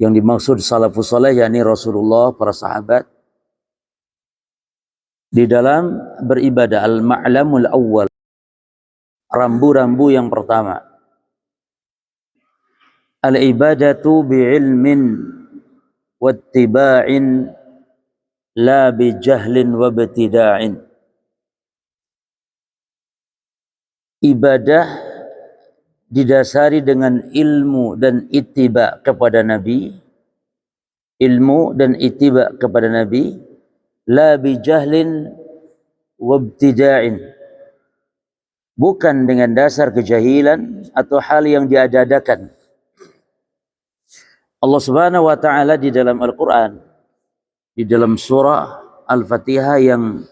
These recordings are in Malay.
Yang dimaksud salafus saleh yakni Rasulullah, para sahabat, di dalam beribadah. Al-ma'lamul awwal, rambu-rambu yang pertama. Al-ibadatu bi'ilmin wattiba'in la bijahlin wabtida'in. Ibadah didasari dengan ilmu dan ittiba kepada Nabi, ilmu dan ittiba kepada Nabi, la bijahlin wabtida'in, bukan dengan dasar kejahilan atau hal yang diada-adakan. Allah Subhanahu wa taala di dalam Al-Qur'an, di dalam surah Al-Fatihah, yang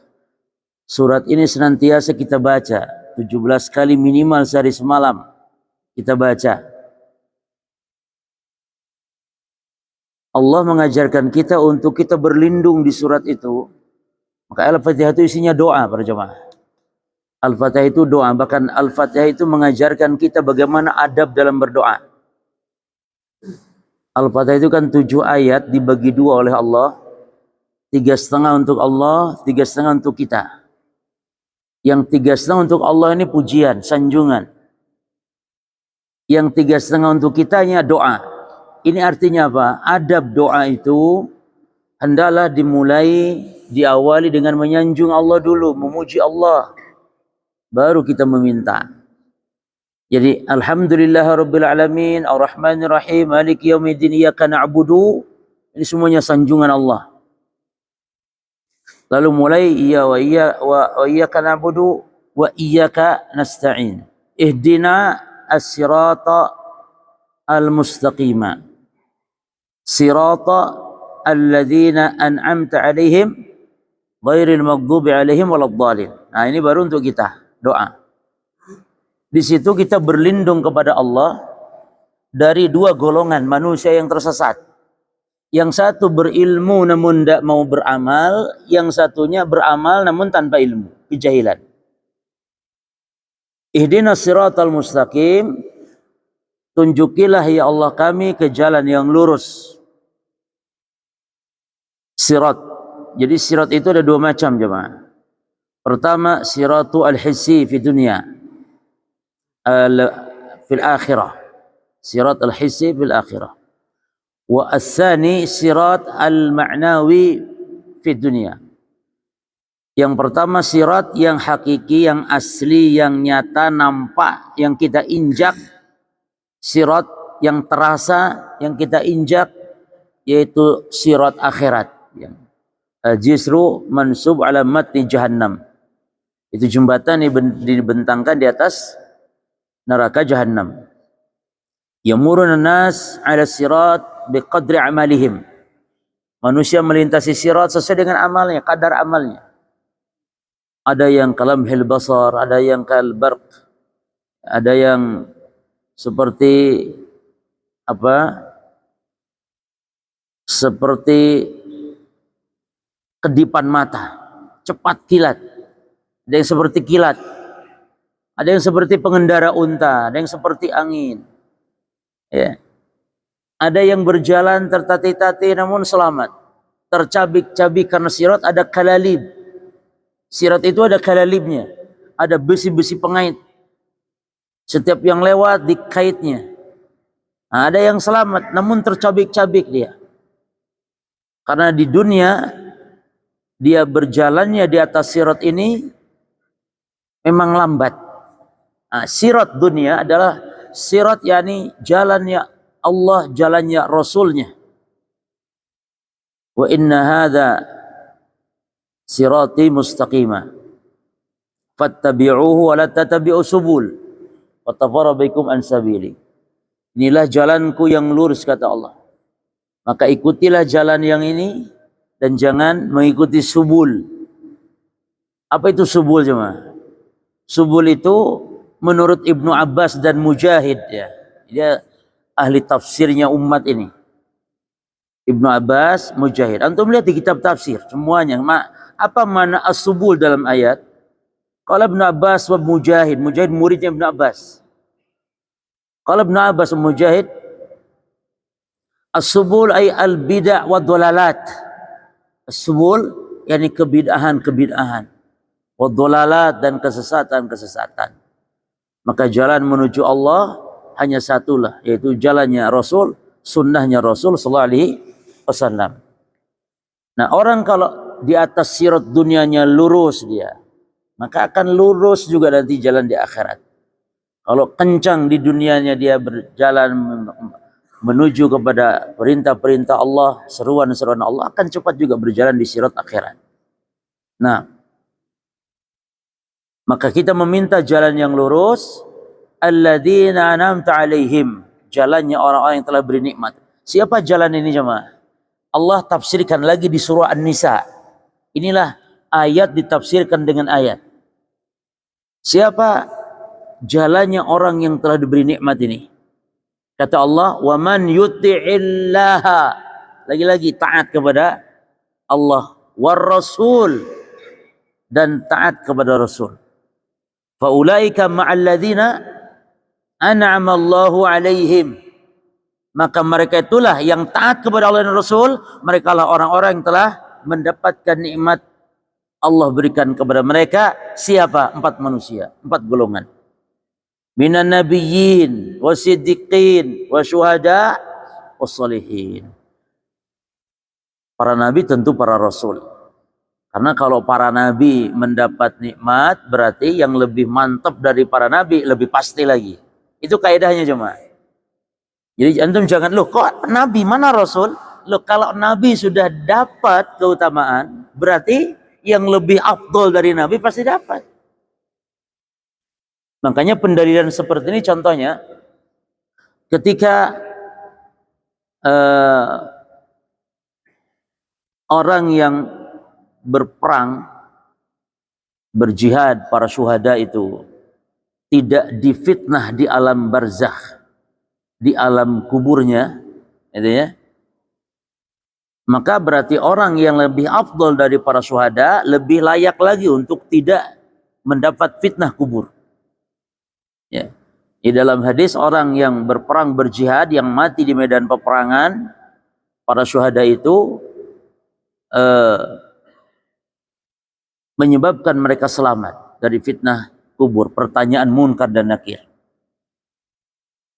surat ini senantiasa kita baca 17 kali minimal sehari semalam kita baca. Allah mengajarkan kita untuk kita berlindung di surat itu. Maka Al-Fatihah itu isinya doa para jemaah. Al-Fatihah itu doa, bahkan Al-Fatihah itu mengajarkan kita bagaimana adab dalam berdoa. Al-Fatihah itu kan 7 ayat dibagi 2 oleh Allah, 3,5 untuk Allah, 3,5 untuk kita. Yang 3,5 untuk Allah ini pujian, sanjungan. Yang 3,5 untuk kitanya doa. Ini artinya apa? Adab doa itu hendaklah dimulai, diawali dengan menyanjung Allah dulu, memuji Allah, baru kita meminta. Jadi alhamdulillahirabbil alamin, arrahmanir rahim, maliki yaumiddin, iyyaka na'budu, ini semuanya sanjungan Allah. Lalu mulai wa iyyaka na'budu wa iyyaka nasta'in. Ihdina as-sirata al-mustaqima. Sirata alladzina an'amta 'alaihim ghairil maghdubi 'alaihim waladdallin. Nah, ini baru untuk kita doa. Di situ kita berlindung kepada Allah dari 2 golongan manusia yang tersesat. Yang satu berilmu namun tidak mau beramal, yang satunya beramal namun tanpa ilmu, kejahilan. Ihdinas siratal mustaqim, tunjukilah ya Allah kami ke jalan yang lurus. Sirat. Jadi sirat itu ada 2 macam jemaah. Pertama, siratu al-hissi fi dunia, fil akhirah. Sirat al-hissi fil akhirah. Wa as-sani sirat al-ma'nawi fi dunia. Yang pertama sirat yang hakiki, yang asli, yang nyata, nampak, yang kita injak. Sirat yang terasa, yang kita injak, yaitu sirat akhirat. Jisru mansub ala matni jahannam. Itu jembatan dibentangkan di atas neraka jahannam. Yamurun nas ala sirat biqadri amalihim. Manusia melintasi sirat sesuai dengan amalnya, kadar amalnya. Ada yang kalamhil basar, ada yang kalbarq, ada yang seperti apa? Seperti kedipan mata, cepat kilat. Ada yang seperti kilat. Ada yang seperti pengendara unta, ada yang seperti angin. Ya. Ada yang berjalan tertatih-tatih namun selamat. Tercabik-cabik karena sirat ada kalalib. Sirat itu ada kalalibnya. Ada besi-besi pengait. Setiap yang lewat dikaitnya. Nah, ada yang selamat namun tercabik-cabik dia. Karena di dunia dia berjalannya di atas sirat ini memang lambat. Nah, sirat dunia adalah sirat, yakni jalannya Allah, jalannya Rasulnya. Wa inna hadha sirati mustaqima fattabi'uhu wa la tattabi'u subul fatafarraqu bikum an sabili. Inilah jalanku yang lurus, kata Allah. Maka ikutilah jalan yang ini dan jangan mengikuti subul. Apa itu subul jemaah? Subul itu menurut Ibnu Abbas dan Mujahid, ya. Dia ahli tafsirnya umat ini. Ibnu Abbas, Mujahid. Antum lihat di kitab tafsir semuanya. Apa makna as-subul dalam ayat? Qala Ibnu Abbas wa Mujahid. Mujahid muridnya Ibnu Abbas. Qala Ibnu Abbas wa Mujahid, As-subul ay al-bid'ah wa dhalalat. As-subul yakni kebid'ahan-kebid'ahan, wa dhalalat dan kesesatan-kesesatan. Maka jalan menuju Allah hanya satulah, yaitu jalannya Rasul, sunnahnya Rasul sallallahu alaihi wasallam. Nah, orang kalau di atas sirat dunianya lurus dia, maka akan lurus juga nanti jalan di akhirat. Kalau kencang di dunianya dia berjalan menuju kepada perintah-perintah Allah, seruan-seruan Allah, akan cepat juga berjalan di sirat akhirat. Nah, maka kita meminta jalan yang lurus, alladzina an'amta alaihim, jalannya orang-orang yang telah beri nikmat. Siapa jalan ini jemaah? Allah tafsirkan lagi di surah An-Nisa. Inilah ayat ditafsirkan dengan ayat. Siapa jalannya orang yang telah diberi nikmat ini? Kata Allah, wa man yuti'illaha, lagi-lagi taat kepada Allah, war rasul, dan taat kepada Rasul. Fa ulaika ma'al ladzina an'ama Allahu alaihim. Maka mereka itulah yang taat kepada Allah dan Rasul, mereka lah orang-orang yang telah mendapatkan nikmat Allah berikan kepada mereka. Siapa? 4 manusia, 4 golongan. Minan nabiyyin wasiddiqin wasyuhada wassalihin. Para nabi tentu para rasul. Karena kalau para nabi mendapat nikmat, berarti yang lebih mantap dari para nabi lebih pasti lagi. Itu kaidahnya jemaah. Jadi antum jangan, loh kok nabi mana rasul? Loh kalau nabi sudah dapat keutamaan, berarti yang lebih afdol dari nabi pasti dapat. Makanya pendalilan seperti ini contohnya ketika orang yang berperang, berjihad, para syuhada itu tidak difitnah di alam barzakh, di alam kuburnya, gitu ya. Maka berarti orang yang lebih afdol dari para syuhada lebih layak lagi untuk tidak mendapat fitnah kubur. Ya. Di dalam hadis orang yang berperang berjihad yang mati di medan peperangan, para syuhada itu menyebabkan mereka selamat dari fitnah kubur, pertanyaan munkar dan nakir.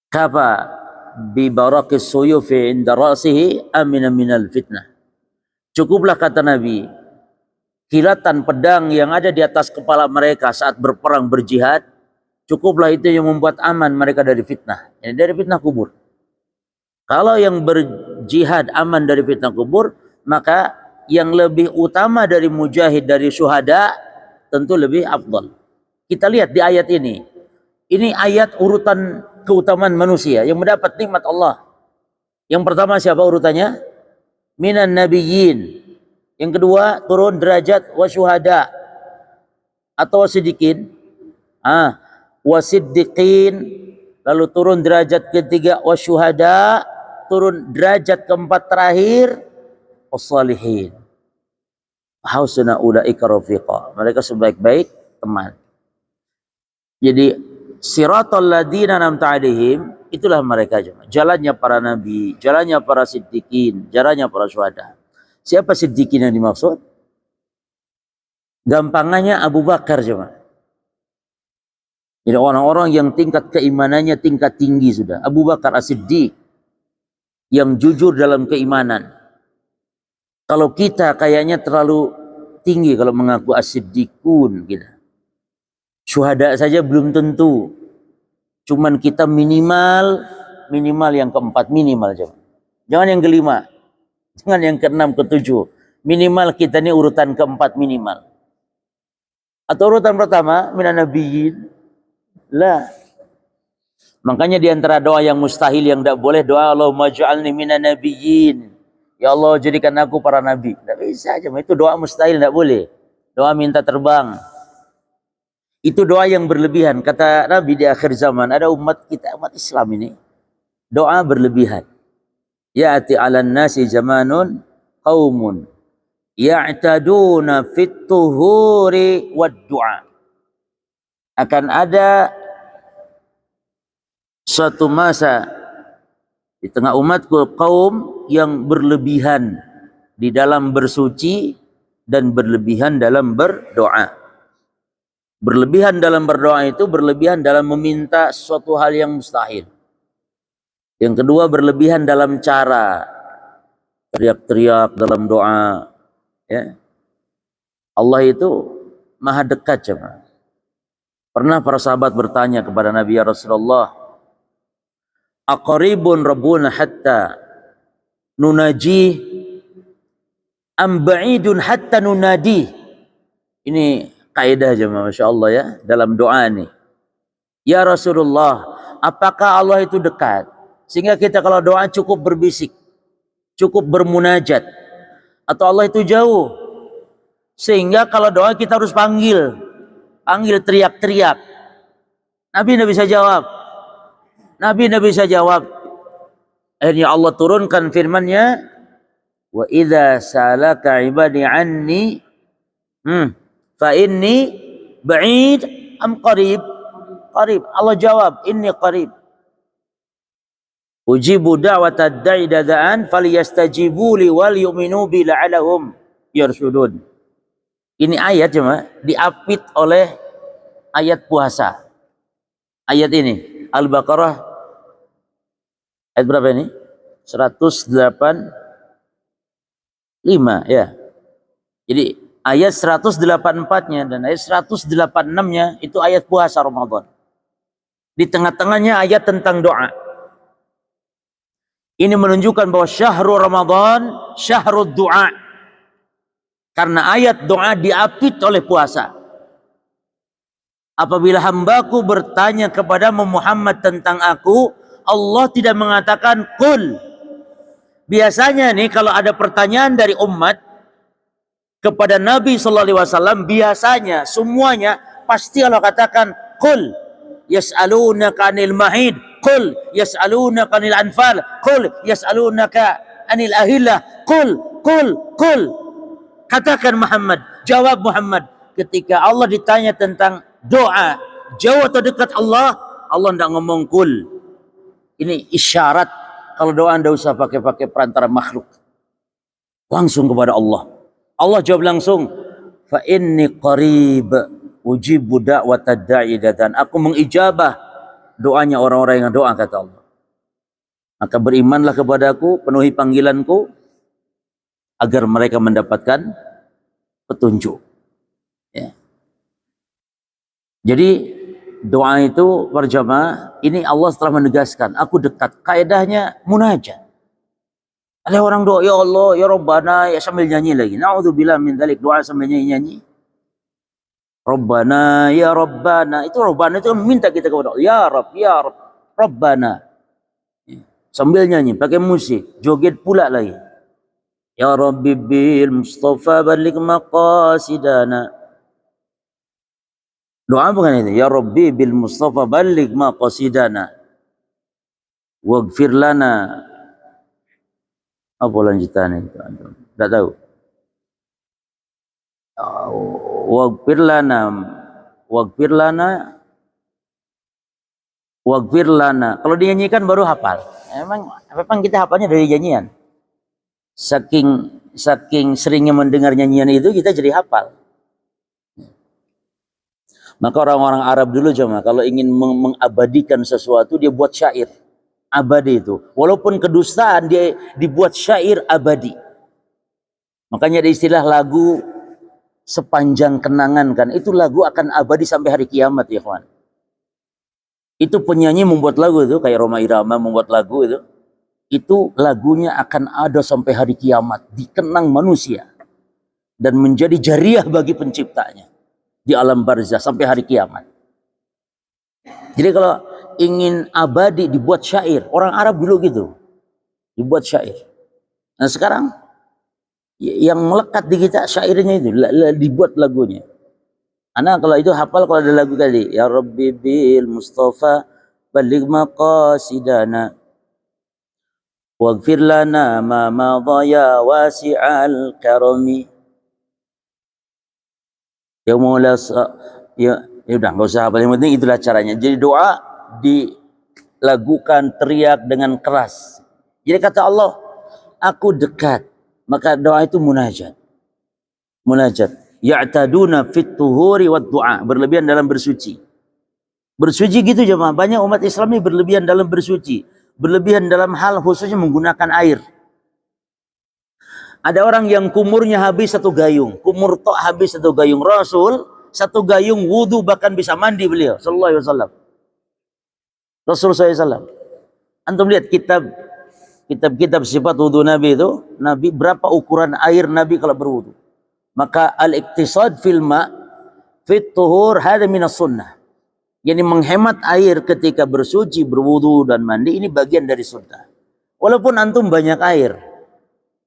Kafa bi barakis suyufi inda ra'sihi amina minal fitnah. Cukuplah kata Nabi, kilatan pedang yang ada di atas kepala mereka saat berperang berjihad, cukuplah itu yang membuat aman mereka dari fitnah, yani dari fitnah kubur. Kalau yang berjihad aman dari fitnah kubur, maka yang lebih utama dari mujahid, dari syuhada, tentu lebih afdal. Kita lihat di ayat ini. Ini ayat urutan keutamaan manusia yang mendapat nikmat Allah. Yang pertama siapa urutannya? Minan nabiyyin. Yang kedua turun derajat wasyuhada atau wasiddiqin. Wasiddiqin. Lalu turun derajat ketiga wasyuhada, turun derajat keempat terakhir wassalihin. Hausna ulaika rafiqa. Mereka sebaik-baik teman. Jadi siratal ladzina an'amta 'alaihim, itulah mereka jemaah. Jalannya para nabi, jalannya para siddiqin, jalannya para syuhada. Siapa siddiqin yang dimaksud? Gampangannya Abu Bakar jemaah. Jadi orang-orang yang tingkat keimanannya tingkat tinggi sudah. Abu Bakar As-Siddiq yang jujur dalam keimanan. Kalau kita kayaknya terlalu tinggi kalau mengaku as-siddiqun kita. Syuhada saja belum tentu. Cuman kita minimal yang keempat, minimal jangan yang kelima, jangan yang keenam, ketujuh. Minimal kita ini urutan keempat minimal. Atau urutan pertama minan nabiyyin. Lah. Makanya di antara doa yang mustahil yang tidak boleh doa Allahumma ja'alni minan nabiyyin. Ya Allah jadikan aku para nabi. Tidak bisa aja, itu doa mustahil, tidak boleh. Doa minta terbang. Itu doa yang berlebihan. Kata Nabi di akhir zaman ada umat kita, umat Islam ini doa berlebihan. Ya'ti 'alan nasi zamanun qaumun ya'taduna fit tuhuri wad du'a. Akan ada suatu masa Di tengah umatku kaum yang berlebihan di dalam bersuci dan berlebihan dalam berdoa. Berlebihan dalam berdoa itu berlebihan dalam meminta suatu hal yang mustahil. Yang kedua, berlebihan dalam cara teriak-teriak dalam doa. Ya. Allah itu maha dekat jemaah. Pernah para sahabat bertanya kepada Nabi, ya Rasulullah, aqaribun rabbuna hatta nunaji am ba'idun hatta nunadi. Ini kaidah jemaah, Masya Allah ya, dalam doa ini. Ya Rasulullah, apakah Allah itu dekat sehingga kita kalau doa cukup berbisik, cukup bermunajat, atau Allah itu jauh sehingga kalau doa kita harus panggil teriak-teriak? Nabi tidak bisa jawab. Nabi tidak bisa jawab. Akhirnya Allah turunkan firman-Nya, wa idza salaka ibadi anni fa inni ba'id am qarib. Qarib. Allah jawab, inni qarib. Ujibu da'watad da'i dada'an falyastajibu li wal yu'minu bi la'alahum yarshudun. Ini ayat cuma diapit oleh ayat puasa. Ayat ini Al-Baqarah ayat berapa ini? 185 ya. Jadi ayat 184-nya dan ayat 186-nya itu ayat puasa Ramadan. Di tengah-tengahnya ayat tentang doa. Ini menunjukkan bahwa syahrul Ramadan syahrul doa. Karena ayat doa diapit oleh puasa. Apabila hambaku bertanya kepada Muhammad tentang aku, Allah tidak mengatakan qul. Biasanya nih kalau ada pertanyaan dari umat kepada Nabi sallallahu alaihi wasallam, biasanya semuanya pasti Allah katakan qul yas'alunaka 'anil mahid, qul yas'alunaka 'anil anfal, qul yas'alunaka 'anil ahillah, qul. Katakan Muhammad, jawab Muhammad. Ketika Allah ditanya tentang doa, jauh atau dekat Allah, Allah tidak ngomong kul. Ini isyarat kalau doa tidak usah pakai perantara makhluk. Langsung kepada Allah. Allah jawab langsung, fa inni qarib ujibu da'watad da'i datan. Aku mengijabah doanya orang-orang yang doa, kata Allah. Maka berimanlah kepadaku, penuhi panggilanku, agar mereka mendapatkan petunjuk. Ya. Jadi doa itu berjamaah, ini Allah setelah menegaskan, aku dekat. Kaedahnya munajat. Ada orang doa, ya Allah, ya Rabbana, ya sambil nyanyi lagi. Na'udzubillah min dzalik, doa sambil nyanyi. Rabbana, ya Rabbana. Itu Rabbana itu minta kita kepada Allah. Ya Rabb, ya Rabb, Rabbana. Ya. Sambil nyanyi, pakai musik, joget pula lagi. Ya Rabbi bil Mustafa balik maqasidana. Doa bukan itu. Ya Rabbi bil Mustafa balik maqasidana. Waghfir lana. Apa lanjutannya itu? Tidak tahu. Waghfir lana. Kalau dinyanyikan baru hafal. Memang kita hafalnya dari nyanyian. Saking seringnya mendengar nyanyian itu, kita jadi hafal. Maka orang-orang Arab dulu cuma kalau ingin mengabadikan sesuatu, dia buat syair abadi itu. Walaupun kedustaan, dia dibuat syair abadi. Makanya ada istilah lagu sepanjang kenangan, kan? Itu lagu akan abadi sampai hari kiamat, ya kawan. Itu penyanyi membuat lagu itu, kayak Rhoma Irama membuat lagu itu lagunya akan ada sampai hari kiamat, dikenang manusia dan menjadi jariah bagi penciptanya di alam barzah sampai hari kiamat. Jadi kalau ingin abadi dibuat syair, orang Arab dulu gitu, dibuat syair. Nah sekarang yang melekat di kita syairnya itu, dibuat lagunya. Anak kalau itu hafal, kalau ada lagu kali, ya Rabbi bil Mustafa baligh maqasidana waghfir lana ma madaya wasi'al karami. Ya Maula, ya udah nggak usah apa, yang penting itulah caranya. Jadi doa dilakukan teriak dengan keras, Jadi kata Allah, aku dekat. Maka doa itu munajat. Munajat. Ya'taduna fit tuhuri wad du'a. Berlebihan dalam bersuci. Bersuci gitu jemaah. Banyak umat Islam ini berlebihan dalam bersuci. Berlebihan dalam hal khususnya menggunakan air. Ada orang yang kumurnya habis satu gayung. Kumur tok habis satu gayung. Rasul satu gayung wudu bahkan bisa mandi beliau. Sallallahu alaihi wasallam. Rasul SAW. Antum lihat kitab sifat wudu Nabi itu. Nabi berapa ukuran air Nabi kalau berwudu. Maka al-iktisad fil ma' fit tuhur hada minas sunnah. Yani menghemat air ketika bersuci, berwudu dan mandi ini bagian dari sunnah. Walaupun antum banyak air.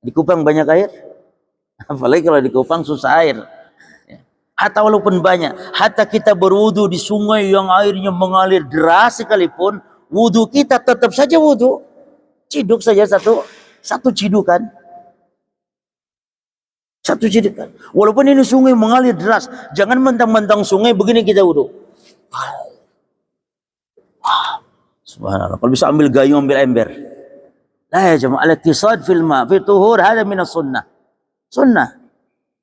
Di Kupang banyak air? Apalagi kalau di Kupang susah air. Hatta walaupun banyak, hatta kita berwudu di sungai yang airnya mengalir deras sekalipun, wudu kita tetap saja wudu. Ciduk saja satu cidukan. Satu cidukan. Walaupun ini sungai mengalir deras, jangan mentang-mentang sungai begini kita wudu. Subhanallah. Kalau bisa ambil gayung, ambil ember. La ya jemaah, al-iktisad fil ma' fi tuhur hada minas sunnah.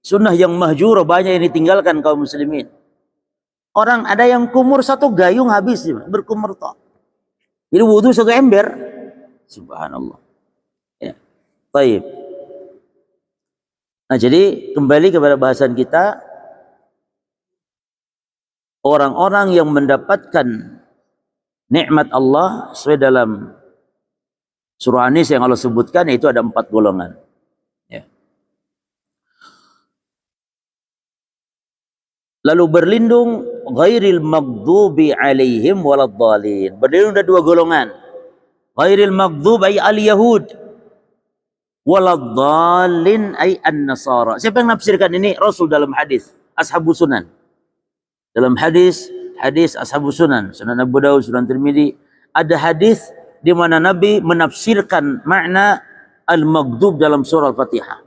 Sunnah yang mahjur banyak yang ditinggalkan kaum muslimin. Orang ada yang kumur satu gayung habis berkumur tok. Jadi wudu satu ember. Subhanallah. Ya. Baik. Nah, jadi kembali kepada bahasan kita, orang-orang yang mendapatkan nikmat Allah sesuai dalam surah An-Nisa yang Allah sebutkan, yaitu ada 4 golongan. Ya. Lalu berlindung ghairil maghdubi alaihim waladhdallin. Berlindung ada 2 golongan. Ghairil maghdub ay al-yahud, waladhdallin ay an-nasara. Siapa yang nafsirkan ini? Rasul dalam hadis Ashabus Sunan. Dalam hadis Ashabus Sunan, Sunan Abu Dawud, Sunan Tirmidzi, ada hadis di mana Nabi menafsirkan makna al-maghdub dalam surah Al-Fatihah.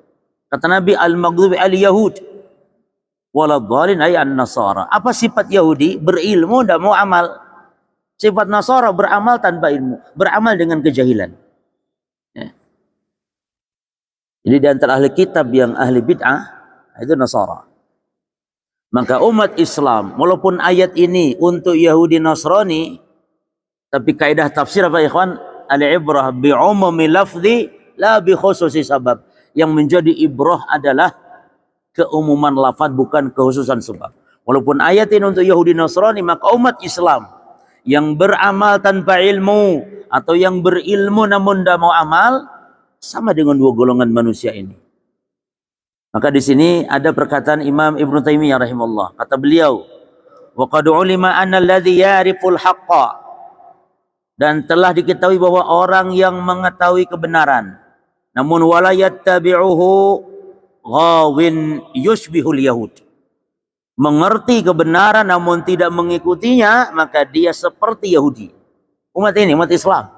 Kata Nabi, al-maghdub al-yahud waladhdallin ay an-nasara. Apa sifat Yahudi? Berilmu tidak mau amal. Sifat Nasara beramal tanpa ilmu, beramal dengan kejahilan. Ya. Jadi di antara ahli kitab yang ahli bid'ah itu Nasara. Maka umat Islam, walaupun ayat ini untuk Yahudi Nasrani, tapi kaidah tafsir apa ikhwan? Al-ibrah bi'umumi lafzi la bi khususi sabab. Yang menjadi ibrah adalah keumuman lafaz, bukan kekhususan sebab. Walaupun ayat ini untuk Yahudi Nasrani, maka umat Islam yang beramal tanpa ilmu atau yang berilmu namun tidak mau amal, sama dengan 2 golongan manusia ini. Maka di sini ada perkataan Imam Ibnu Taimiyah rahimahullah. Kata beliau, wa qad ulima anna alladhi ya'riful haqqa, dan telah diketahui bahwa orang yang mengetahui kebenaran namun wala yattabi'uhu ghawin yushbihul yahud, mengerti kebenaran namun tidak mengikutinya, maka dia seperti Yahudi. Umat ini, umat Islam.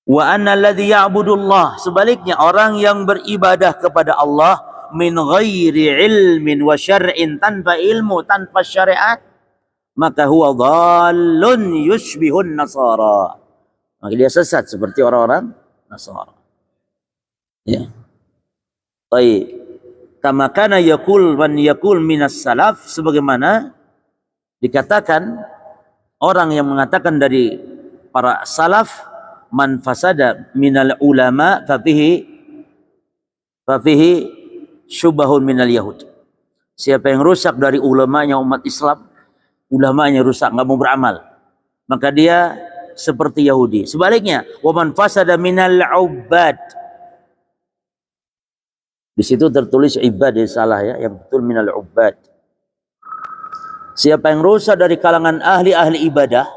Wa anna alladhi ya'budullah, sebaliknya orang yang beribadah kepada Allah min ghairi ilmin wa syar'in, tanpa ilmu, tanpa syariat, maka huwa dhallun yushbihun nasara, maka dia sesat seperti orang-orang Nasara. Ya. Baik. Kama kana yaqul man yaqul minas salaf, sebagaimana dikatakan orang yang mengatakan dari para salaf, man fasada minal ulama fafihi syubahun minal yahud. Siapa yang rusak dari ulamanya umat Islam, ulamanya rusak, nggak mau beramal, maka dia seperti Yahudi. Sebaliknya, wa man fasada minal ubbad, di situ tertulis ibad, salah ya, yang betul minal ubbad. Siapa yang rusak dari kalangan ahli ibadah,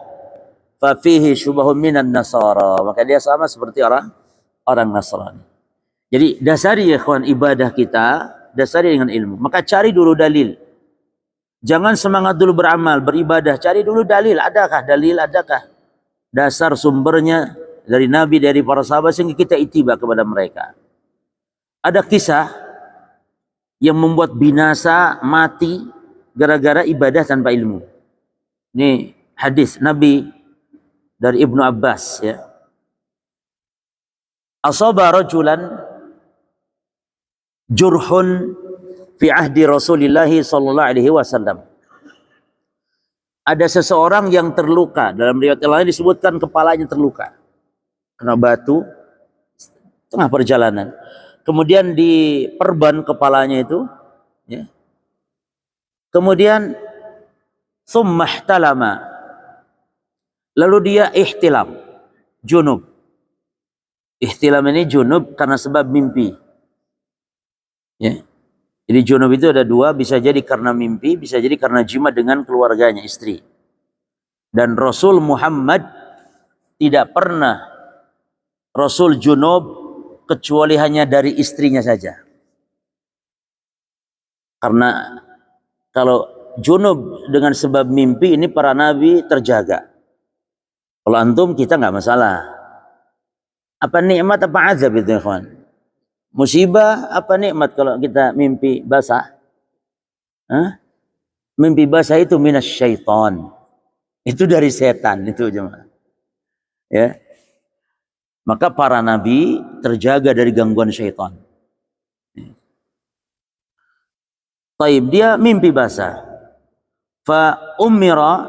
fa fihi syubahun minan nasara, maka dia sama seperti orang Nasrani. Jadi dasari ya kawan ibadah kita, dasari dengan ilmu. Maka cari dulu dalil. Jangan semangat dulu beramal, beribadah, cari dulu dalil. Adakah dalil, adakah dasar sumbernya dari Nabi, dari para sahabat, sehingga kita ittiba kepada mereka. Ada kisah yang membuat binasa, mati gara-gara ibadah tanpa ilmu. Ini hadis Nabi dari Ibnu Abbas ya. asaba rajulan jurhun fi ahdi Rasulillah sallallahu alaihi wasallam. Ada seseorang yang terluka, dalam riwayat lain disebutkan kepalanya terluka kena batu tengah perjalanan. Kemudian diperban kepalanya itu, ya. Kemudian summahtalama, lalu dia ihtilam, junub. Ihtilam ini junub karena sebab mimpi, ya. Jadi junub itu ada dua, bisa jadi karena mimpi, bisa jadi karena jima dengan keluarganya, istri. Dan Rasul Muhammad tidak pernah Rasul junub kecuali hanya dari istrinya saja. Karena kalau junub dengan sebab mimpi ini para nabi terjaga. Kalau antum kita nggak masalah. Apa nikmat apa azab itu, ikhwan? Musibah apa nikmat kalau kita mimpi basah? Hah? Mimpi basah itu minas syaitan. Itu dari setan itu, jemaah. Ya. Maka para nabi terjaga dari gangguan syaitan. Taib, dia mimpi basah. Fa umira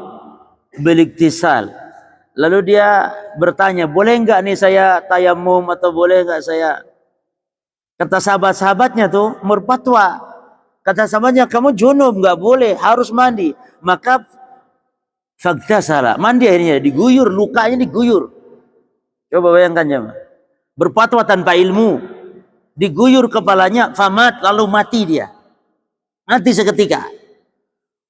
biliktisal. Lalu dia bertanya, boleh enggak nih saya tayamum atau boleh enggak saya. Kata sahabat-sahabatnya tuh berfatwa. Kata sahabatnya, kamu junub, nggak boleh, harus mandi. Maka fagtasala, mandi akhirnya, diguyur, lukanya diguyur. Coba bayangkan ya, berfatwa tanpa ilmu, diguyur kepalanya, famat, lalu mati dia. Mati seketika.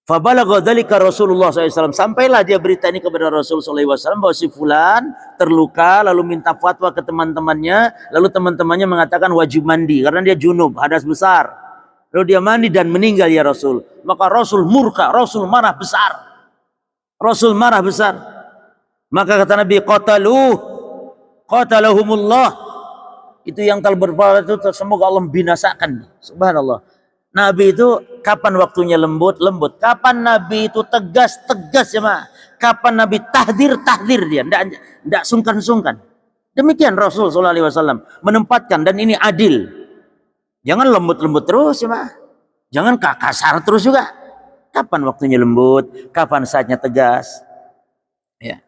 Fabalagha dzalika Rasulullah SAW. Sampailah dia berita ini kepada Rasul SAW bahwa si fulan terluka, lalu minta fatwa ke teman-temannya, lalu teman-temannya mengatakan wajib mandi karena dia junub, hadas besar. Lalu dia mandi dan meninggal ya Rasul. Maka Rasul murka, Rasul marah besar. Rasul marah besar. Maka kata Nabi, qatalahumullah. Itu yang telah berbuat itu semoga Allah binasakan. Subhanallah. Nabi itu kapan waktunya lembut? Kapan Nabi itu tegas ya, Ma? Kapan Nabi tahdir dia, tidak sungkan. Demikian Rasul sallallahu alaihi wasallam menempatkan, dan ini adil. Jangan lembut terus ya, Ma. Jangan kasar terus juga. Kapan waktunya lembut, kapan saatnya tegas. Ya.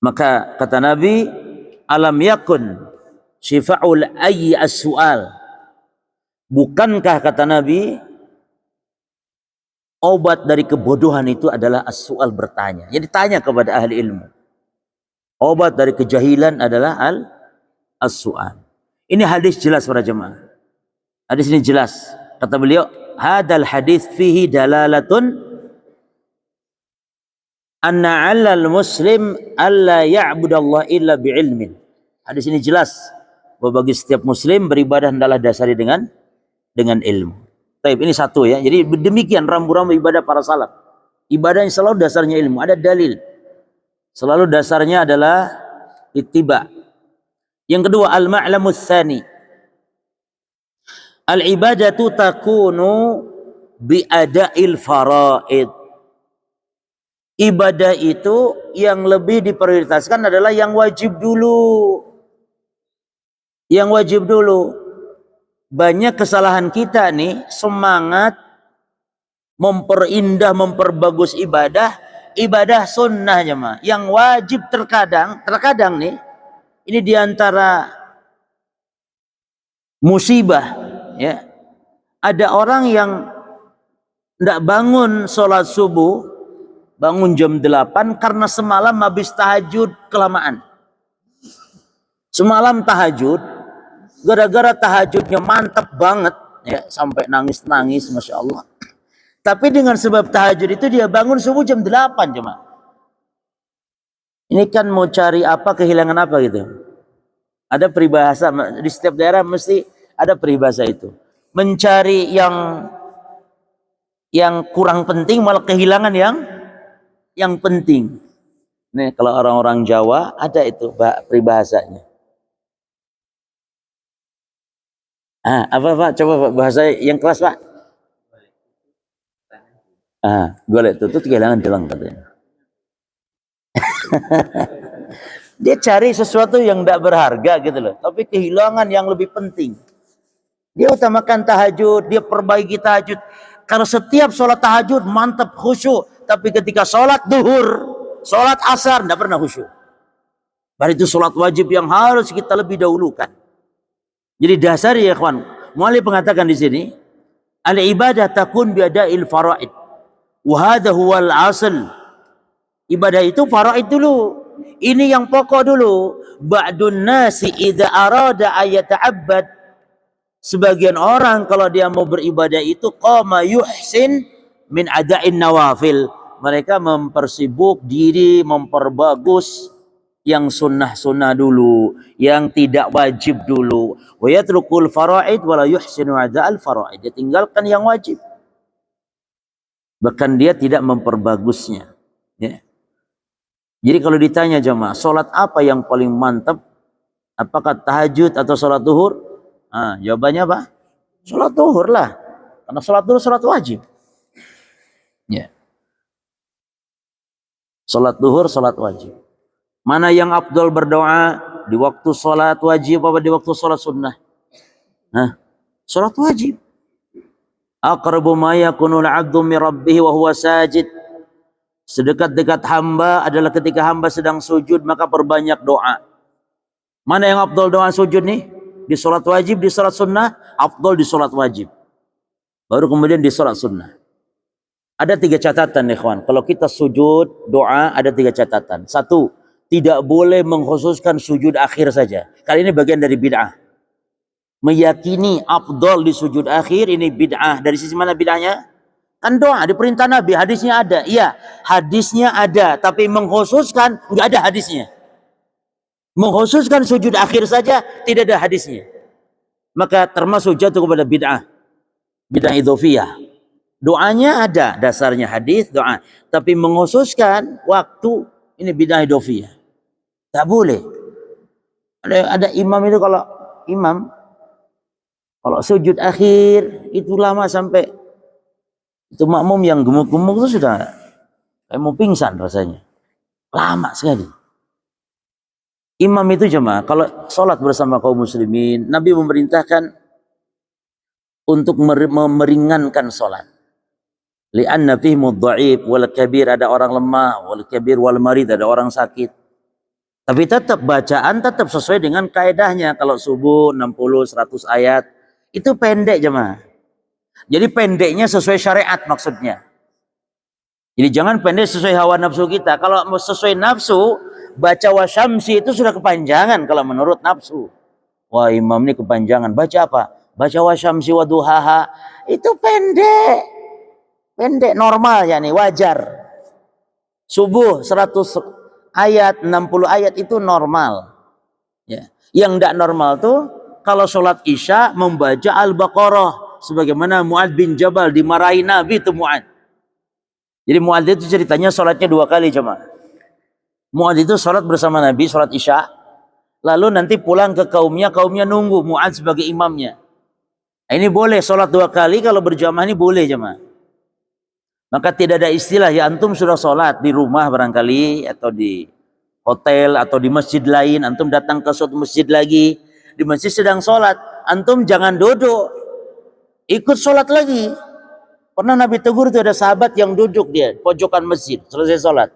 Maka kata Nabi, alam yakun syifa'ul ayyi as-su'al. Bukankah kata Nabi, obat dari kebodohan itu adalah as-su'al, bertanya. Jadi tanya kepada ahli ilmu. Obat dari kejahilan adalah as-su'al. Ini hadis jelas para jemaah. Hadis ini jelas. Kata beliau, hadal hadis fihi dalalatun anna 'alal muslim alla ya'budallah illa bi'ilmin. Hadis ini jelas bahwa bagi setiap muslim beribadah hendaklah dasari dengan ilmu. Taib, ini satu ya. Jadi demikian rambu-rambu ibadah para salaf. Ibadah yang selalu dasarnya ilmu, ada dalil. Selalu dasarnya adalah ittiba. Yang kedua, al-ma'lamus tsani. Al-ibadatu takunu bi ada'il faraid. Ibadah itu yang lebih diprioritaskan adalah yang wajib dulu. Yang wajib dulu. Banyak kesalahan kita nih, semangat memperindah, memperbagus ibadah sunnah jemaah. Yang wajib terkadang nih, ini diantara musibah ya. Ada orang yang tidak bangun sholat subuh, bangun jam 8 karena semalam habis tahajud kelamaan. Semalam tahajud, gara-gara tahajudnya mantap banget ya, sampai nangis-nangis, Masya Allah. Tapi dengan sebab tahajud itu dia bangun subuh jam 8 cuma. Ini kan mau cari apa, kehilangan apa gitu. Ada peribahasa, di setiap daerah mesti ada peribahasa itu. Mencari yang kurang penting malah kehilangan yang penting. Nih kalau orang-orang Jawa ada itu peribahasanya. Apa Pak? Coba Pak, bahasa yang kelas Pak. Golek tutut kehilangan jelang katanya. Dia cari sesuatu yang tidak berharga gitu loh, tapi kehilangan yang lebih penting. Dia utamakan tahajud, dia perbaiki tahajud. Karena setiap sholat tahajud mantap khusyuk, tapi ketika sholat duhur, sholat asar tidak pernah khusyuk. Baru itu sholat wajib yang harus kita lebih dahulukan. Jadi dasar ya ikhwan, Mu'allif mengatakan di sini, al ibadah takun biada'il faraid. Wa hadha huwal asl. Ibadah itu faraid dulu. Ini yang pokok dulu. Ba'dun nasi idza arada ayata'abbad. Sebagian orang kalau dia mau beribadah itu qama yuhsin min ada'in nawafil. Mereka mempersibuk diri, memperbagus yang sunnah-sunnah dulu, yang tidak wajib dulu. Wa yatrukul faraid wa la yuhsinu ada'al faraid. Dia tinggalkan yang wajib. Bahkan dia tidak memperbagusnya. Ya. Jadi kalau ditanya jemaah, salat apa yang paling mantap? Apakah tahajud atau salat zuhur? Jawabannya apa? Salat zuhur lah. Karena salat zuhur salat wajib. Ya. Salat zuhur salat wajib. Mana yang afdal berdoa di waktu salat wajib apa di waktu salat sunnah? Salat wajib. Aqrabu ma yakunul 'abdu min rabbih wa huwa sajid. Sedekat-dekat hamba adalah ketika hamba sedang sujud, maka perbanyak doa. Mana yang afdal doa sujud nih? Di salat wajib, di salat sunnah? Afdal di salat wajib. Baru kemudian di salat sunnah. Ada 3 catatan ikhwan. Kalau kita sujud doa ada 3 catatan. 1, tidak boleh mengkhususkan sujud akhir saja. Kali ini bagian dari bid'ah. Meyakini afdal di sujud akhir ini bid'ah. Dari sisi mana bid'ahnya? Kan doa di perintah Nabi, hadisnya ada. Iya, hadisnya ada, tapi mengkhususkan enggak ada hadisnya. Mengkhususkan sujud akhir saja tidak ada hadisnya. Maka termasuk jatuh kepada bid'ah. Bid'ah idhofiyah. Doanya ada, dasarnya hadis, doa. Tapi mengkhususkan waktu ini bid'ah idhofiyah. Tak boleh. Ada imam itu kalau sujud akhir itu lama sampai itu makmum yang gemuk-gemuk itu sudah kayak mau pingsan rasanya. Lama sekali. Imam itu jemaah kalau sholat bersama kaum muslimin, Nabi memerintahkan untuk meringankan sholat. Li'anna fihimud dha'if wal kabir, ada orang lemah, wal kabir wal marid, ada orang sakit. Tapi tetap bacaan tetap sesuai dengan kaedahnya. Kalau subuh 60 100 ayat itu pendek jemaah. Jadi pendeknya sesuai syariat maksudnya. Jadi jangan pendek sesuai hawa nafsu kita. Kalau sesuai nafsu, baca wasyamsi itu sudah kepanjangan kalau menurut nafsu. Wah, imam ini kepanjangan. Baca apa? Baca wasyamsi wa duhaha. Itu pendek. Pendek normal ya nih, wajar. Subuh 100 ayat, 60 ayat itu normal. Ya. Yang tidak normal tuh kalau sholat isya membaca Al-Baqarah. Sebagaimana Mu'adz bin Jabal dimarahi Nabi itu Mu'adz. Jadi Mu'adz itu ceritanya sholatnya 2 kali jemaah. Mu'adz itu sholat bersama Nabi, sholat isya. Lalu nanti pulang ke kaumnya nunggu Mu'adz sebagai imamnya. Nah, ini boleh sholat 2 kali, kalau berjamaah ini boleh jemaah. Maka tidak ada istilah ya antum sudah sholat di rumah barangkali atau di hotel atau di masjid lain. Antum datang ke suatu masjid lagi, di masjid sedang sholat, antum jangan duduk. Ikut sholat lagi. Pernah Nabi tegur itu ada sahabat yang duduk dia pojokan masjid selesai sholat.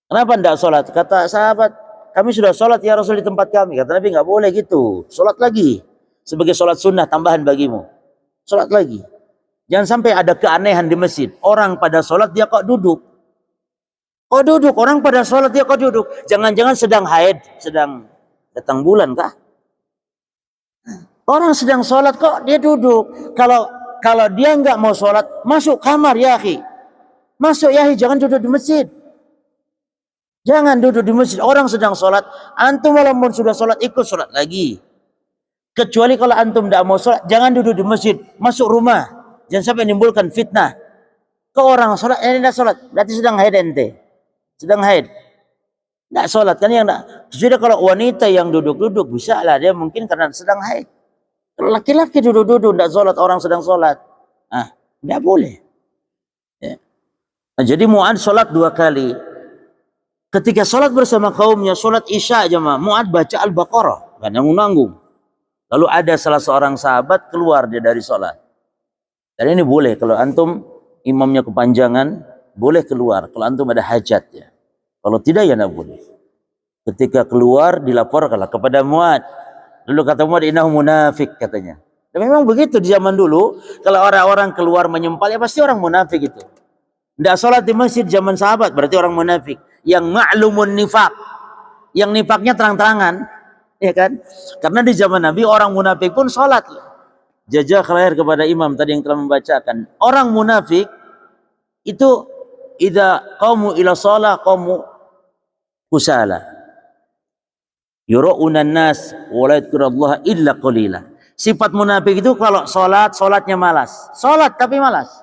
Kenapa tidak sholat? Kata sahabat, kami sudah sholat ya Rasul di tempat kami. Kata Nabi, nggak boleh gitu. Sholat lagi sebagai sholat sunnah tambahan bagimu. Sholat lagi. Jangan sampai ada keanehan di masjid. Orang pada sholat dia kok duduk. Kok duduk? Orang pada sholat dia kok duduk. Jangan-jangan sedang haid, sedang datang bulan kah? Orang sedang sholat kok dia duduk. Kalau dia nggak mau sholat, masuk kamar ya akhi. Masuk ya akhi, jangan duduk di masjid. Jangan duduk di masjid. Orang sedang sholat, antum walaupun sudah sholat ikut sholat lagi. Kecuali kalau antum tidak mau sholat, jangan duduk di masjid. Masuk rumah. Jangan sampai menimbulkan fitnah. Ke orang sholat, ini tidak sholat. Berarti sedang haid ente. Sedang haid. Tidak sholat. Kan yang tidak. Sudah kalau wanita yang duduk-duduk, bisa lah. Dia mungkin karena sedang haid. Laki-laki duduk-duduk tidak sholat, orang sedang sholat, tidak boleh. Ya. Nah, jadi Mu'adz sholat 2 kali. Ketika sholat bersama kaumnya, sholat isya jemaah, Mu'ad baca Al-Baqarah, gak nanggung-nanggung. Lalu ada salah seorang sahabat keluar dia dari sholat. Dan ini boleh, kalau antum imamnya kepanjangan, boleh keluar. Kalau antum ada hajat ya. Kalau tidak ya tidak boleh. Ketika keluar dilaporkanlah kepada Mu'ad. Lalu kata Mu'ad, innahu munafik katanya. Dan memang begitu di zaman dulu, kalau orang-orang keluar menyempal ya pasti orang munafik itu. Tidak sholat di masjid zaman sahabat berarti orang munafik. Yang ma'lumun nifak, yang nifaknya terang-terangan, ya kan? Karena di zaman Nabi orang munafik pun sholat. Jajah khair kepada imam tadi yang telah membacakan. Orang munafik itu idza qamu ila shalah qamu kusala. Yura'unan nas wa la yadhkurullaha illa qalila. Sifat munafik itu kalau sholat, sholatnya malas. Sholat tapi malas.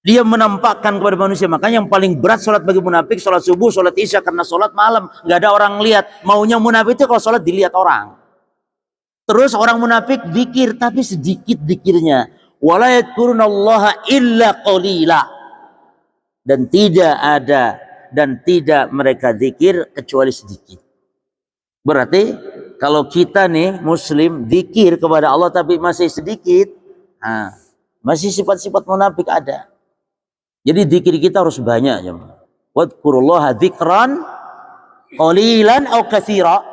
Dia menampakkan kepada manusia. Makanya yang paling berat sholat bagi munafik, sholat subuh, sholat isya. Karena sholat malam, nggak ada orang lihat. Maunya munafik itu kalau sholat dilihat orang. Terus orang munafik zikir, tapi sedikit zikirnya. Wala yadhkurunallaha illa qalila. Dan tidak ada, dan tidak mereka zikir kecuali sedikit. Berarti kalau kita nih muslim zikir kepada Allah tapi masih sedikit, masih sifat-sifat munafik ada. Jadi zikir kita harus banyak ya. Wadhkurullaha dzikran qalilan aw katsira.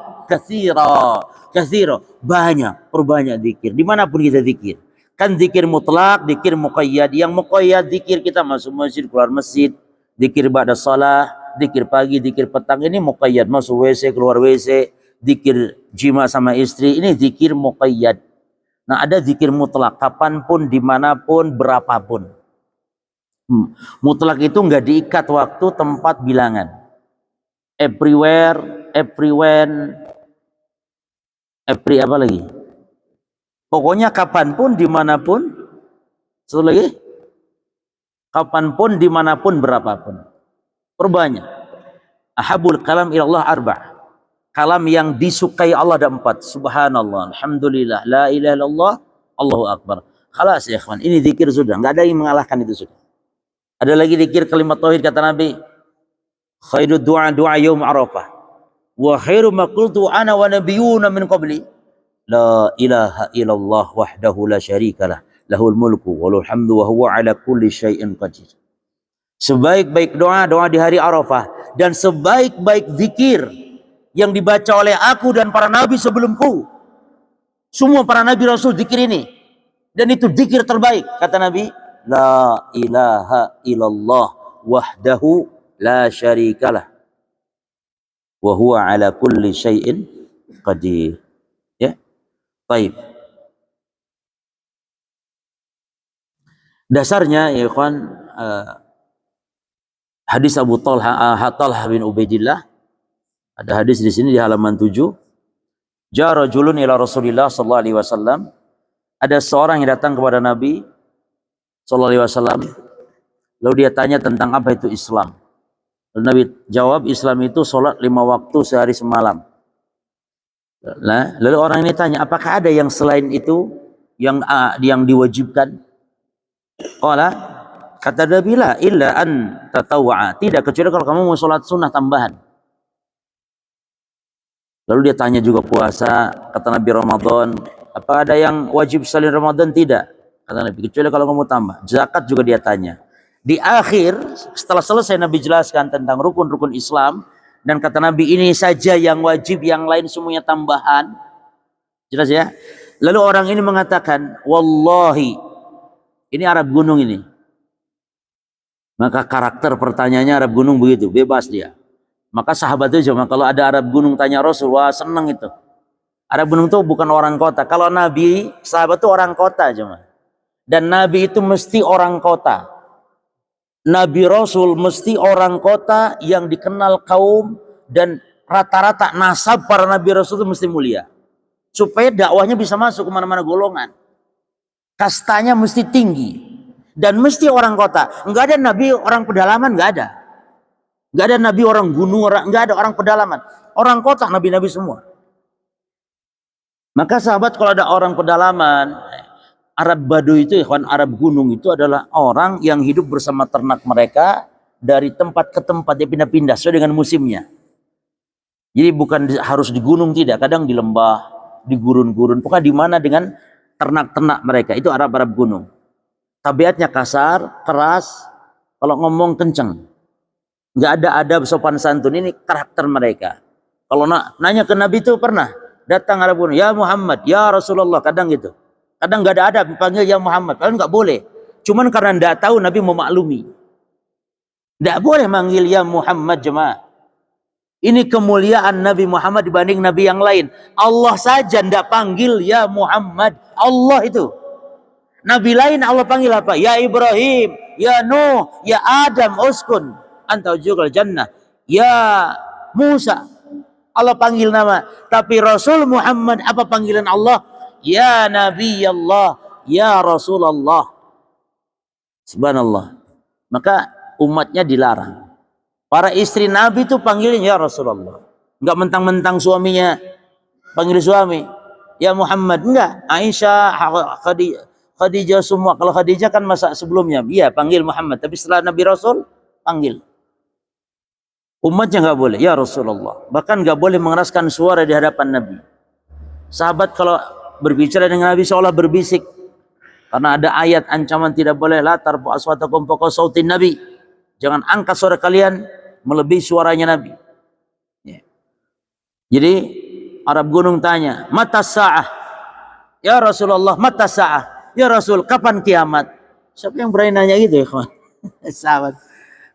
Katsira. Banyak, perbanyak zikir. Dimanapun kita zikir. Kan zikir mutlak, zikir muqayyad. Yang muqayyad zikir kita masuk masjid, keluar masjid. Zikir ba'da shalah, zikir pagi, zikir petang. Ini muqayyad. Masuk WC, keluar WC. Zikir jima sama istri. Ini zikir muqayyad. Nah ada zikir mutlak. Kapanpun, dimanapun, berapapun. Mutlak itu nggak diikat waktu, tempat, bilangan. Everywhere, everywhere, every apa lagi? Pokoknya kapanpun, dimanapun. Satu lagi, kapanpun, dimanapun, berapapun. Perbanyak. Ahabul kalam ilallah arba'. Kalam yang disukai Allah ada 4. Subhanallah, alhamdulillah, la ilaha illallah, Allahu akbar. Khalas ya ikhwan, ini zikir sudah, nggak ada yang mengalahkan itu sudah. Ada lagi zikir kalimat tauhid kata Nabi. Khairu du'a yaum Arafah. Wa khairu ma qultu ana wa nabiyyuna min qabli. La ilaha illallah wahdahu la syarikalah. Lahul mulku wa lahul hamdu wa huwa ala kulli syai'in qadir. Sebaik-baik doa di hari Arafah dan sebaik-baik zikir yang dibaca oleh aku dan para nabi sebelumku. Semua para nabi rasul zikir ini. Dan itu zikir terbaik kata Nabi. La ilaha illallah wahdahu la syarikalah wa huwa ala kulli syai'in qadir. Ya. Baik. Dasarnya ya ikhwan, hadis Abu Talha bin Ubaidillah. Ada hadis di sini di halaman 7. Ja rajulun ila Rasulillah sallallahu alaihi wasallam. Ada seorang yang datang kepada Nabi sallallahu alaihi wasallam. Lalu dia tanya tentang apa itu Islam. Lalu Nabi jawab, Islam itu sholat 5 waktu sehari semalam. Nah, lalu orang ini tanya, apakah ada yang selain itu yang diwajibkan? Qala, kata Nabi, la illa an tatawwa. Tidak, kecuali kalau kamu mau sholat sunnah tambahan. Lalu dia tanya juga puasa, kata Nabi Ramadan. Apa ada yang wajib selain Ramadan? Tidak. Kata Nabi, kecuali kalau kamu tambah. Zakat juga dia tanya. Di akhir, setelah selesai Nabi jelaskan tentang rukun-rukun Islam. Dan kata Nabi, ini saja yang wajib, yang lain semuanya tambahan. Jelas ya? Lalu orang ini mengatakan, wallahi. Ini Arab gunung ini. Maka karakter pertanyaannya Arab gunung begitu, bebas dia. Maka sahabat itu cuma kalau ada Arab gunung tanya Rasul, wah senang itu. Arab gunung itu bukan orang kota. Kalau Nabi, sahabat itu orang kota cuma. Dan Nabi itu mesti orang kota. Nabi Rasul mesti orang kota yang dikenal kaum. Dan rata-rata nasab para Nabi Rasul itu mesti mulia. Supaya dakwahnya bisa masuk kemana-mana golongan. Kastanya mesti tinggi. Dan mesti orang kota. Enggak ada Nabi orang pedalaman, enggak ada. Enggak ada Nabi orang gunung, enggak ada orang pedalaman. Orang kota, Nabi-Nabi semua. Maka sahabat kalau ada orang pedalaman, Arab Baduy itu, ikhwan, Arab gunung itu adalah orang yang hidup bersama ternak mereka dari tempat ke tempat, dia pindah-pindah sesuai dengan musimnya. Jadi bukan harus di gunung, tidak, kadang di lembah, di gurun-gurun, pokoknya di mana dengan ternak-ternak mereka. Itu Arab-Arab gunung. Tabiatnya kasar, keras, kalau ngomong kenceng. Nggak ada adab sopan santun, ini karakter mereka. Kalau nanya ke Nabi itu pernah datang Arab gunung, ya Muhammad, ya Rasulullah, kadang gitu. Kadang nggak ada adab, panggil ya Muhammad, padahal nggak boleh. Cuman karena nggak tahu, Nabi memaklumi. Nggak boleh manggil ya Muhammad, jemaah. Ini kemuliaan Nabi Muhammad dibanding Nabi yang lain. Allah saja ndak panggil ya Muhammad. Allah itu. Nabi lain Allah panggil apa? Ya Ibrahim, ya Nuh, ya Adam, uskun anta wajhul jannah. Ya Musa, Allah panggil nama. Tapi Rasul Muhammad, apa panggilan Allah? Ya Nabi Allah, ya Rasulullah. Subhanallah. Maka umatnya dilarang. Para istri Nabi itu panggilnya ya Rasulullah. Enggak mentang-mentang suaminya panggil suami ya Muhammad, enggak. Aisyah, Khadijah semua. Kalau Khadijah kan masa sebelumnya, iya panggil Muhammad. Tapi setelah Nabi Rasul panggil. Umatnya enggak boleh ya Rasulullah. Bahkan enggak boleh mengeraskan suara di hadapan Nabi. Sahabat kalau berbicara dengan Nabi seolah berbisik, karena ada ayat ancaman tidak boleh la tarfu aswatakum fawqa sautin Nabi. Jangan angkat suara kalian melebihi suaranya Nabi. Ya. Jadi Arab gunung tanya, mata sa'ah? Ya Rasulullah, mata sa'ah? Ya Rasul, kapan kiamat? Siapa yang berani nanya gitu ya kawan? Sahabat.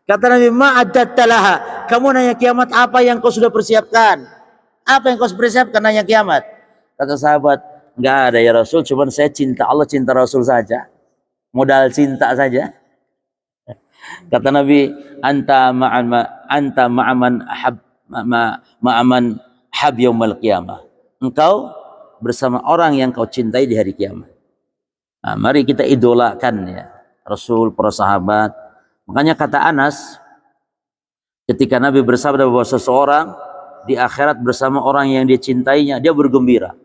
Kata Nabi, ma'adatta laha. Kamu nanya kiamat, apa yang kau sudah persiapkan? Apa yang kau persiapkan nanya kiamat? Kata sahabat, enggak ada ya Rasul, cuman saya cinta Allah, cinta Rasul saja. Modal cinta saja. Kata Nabi, anta ma'aman hab yaumil qiyamah. Engkau bersama orang yang kau cintai di hari kiamat. Nah, mari kita idolakan ya Rasul, para sahabat. Makanya kata Anas, ketika Nabi bersabda bahwa seseorang di akhirat bersama orang yang dia cintainya, dia bergembira.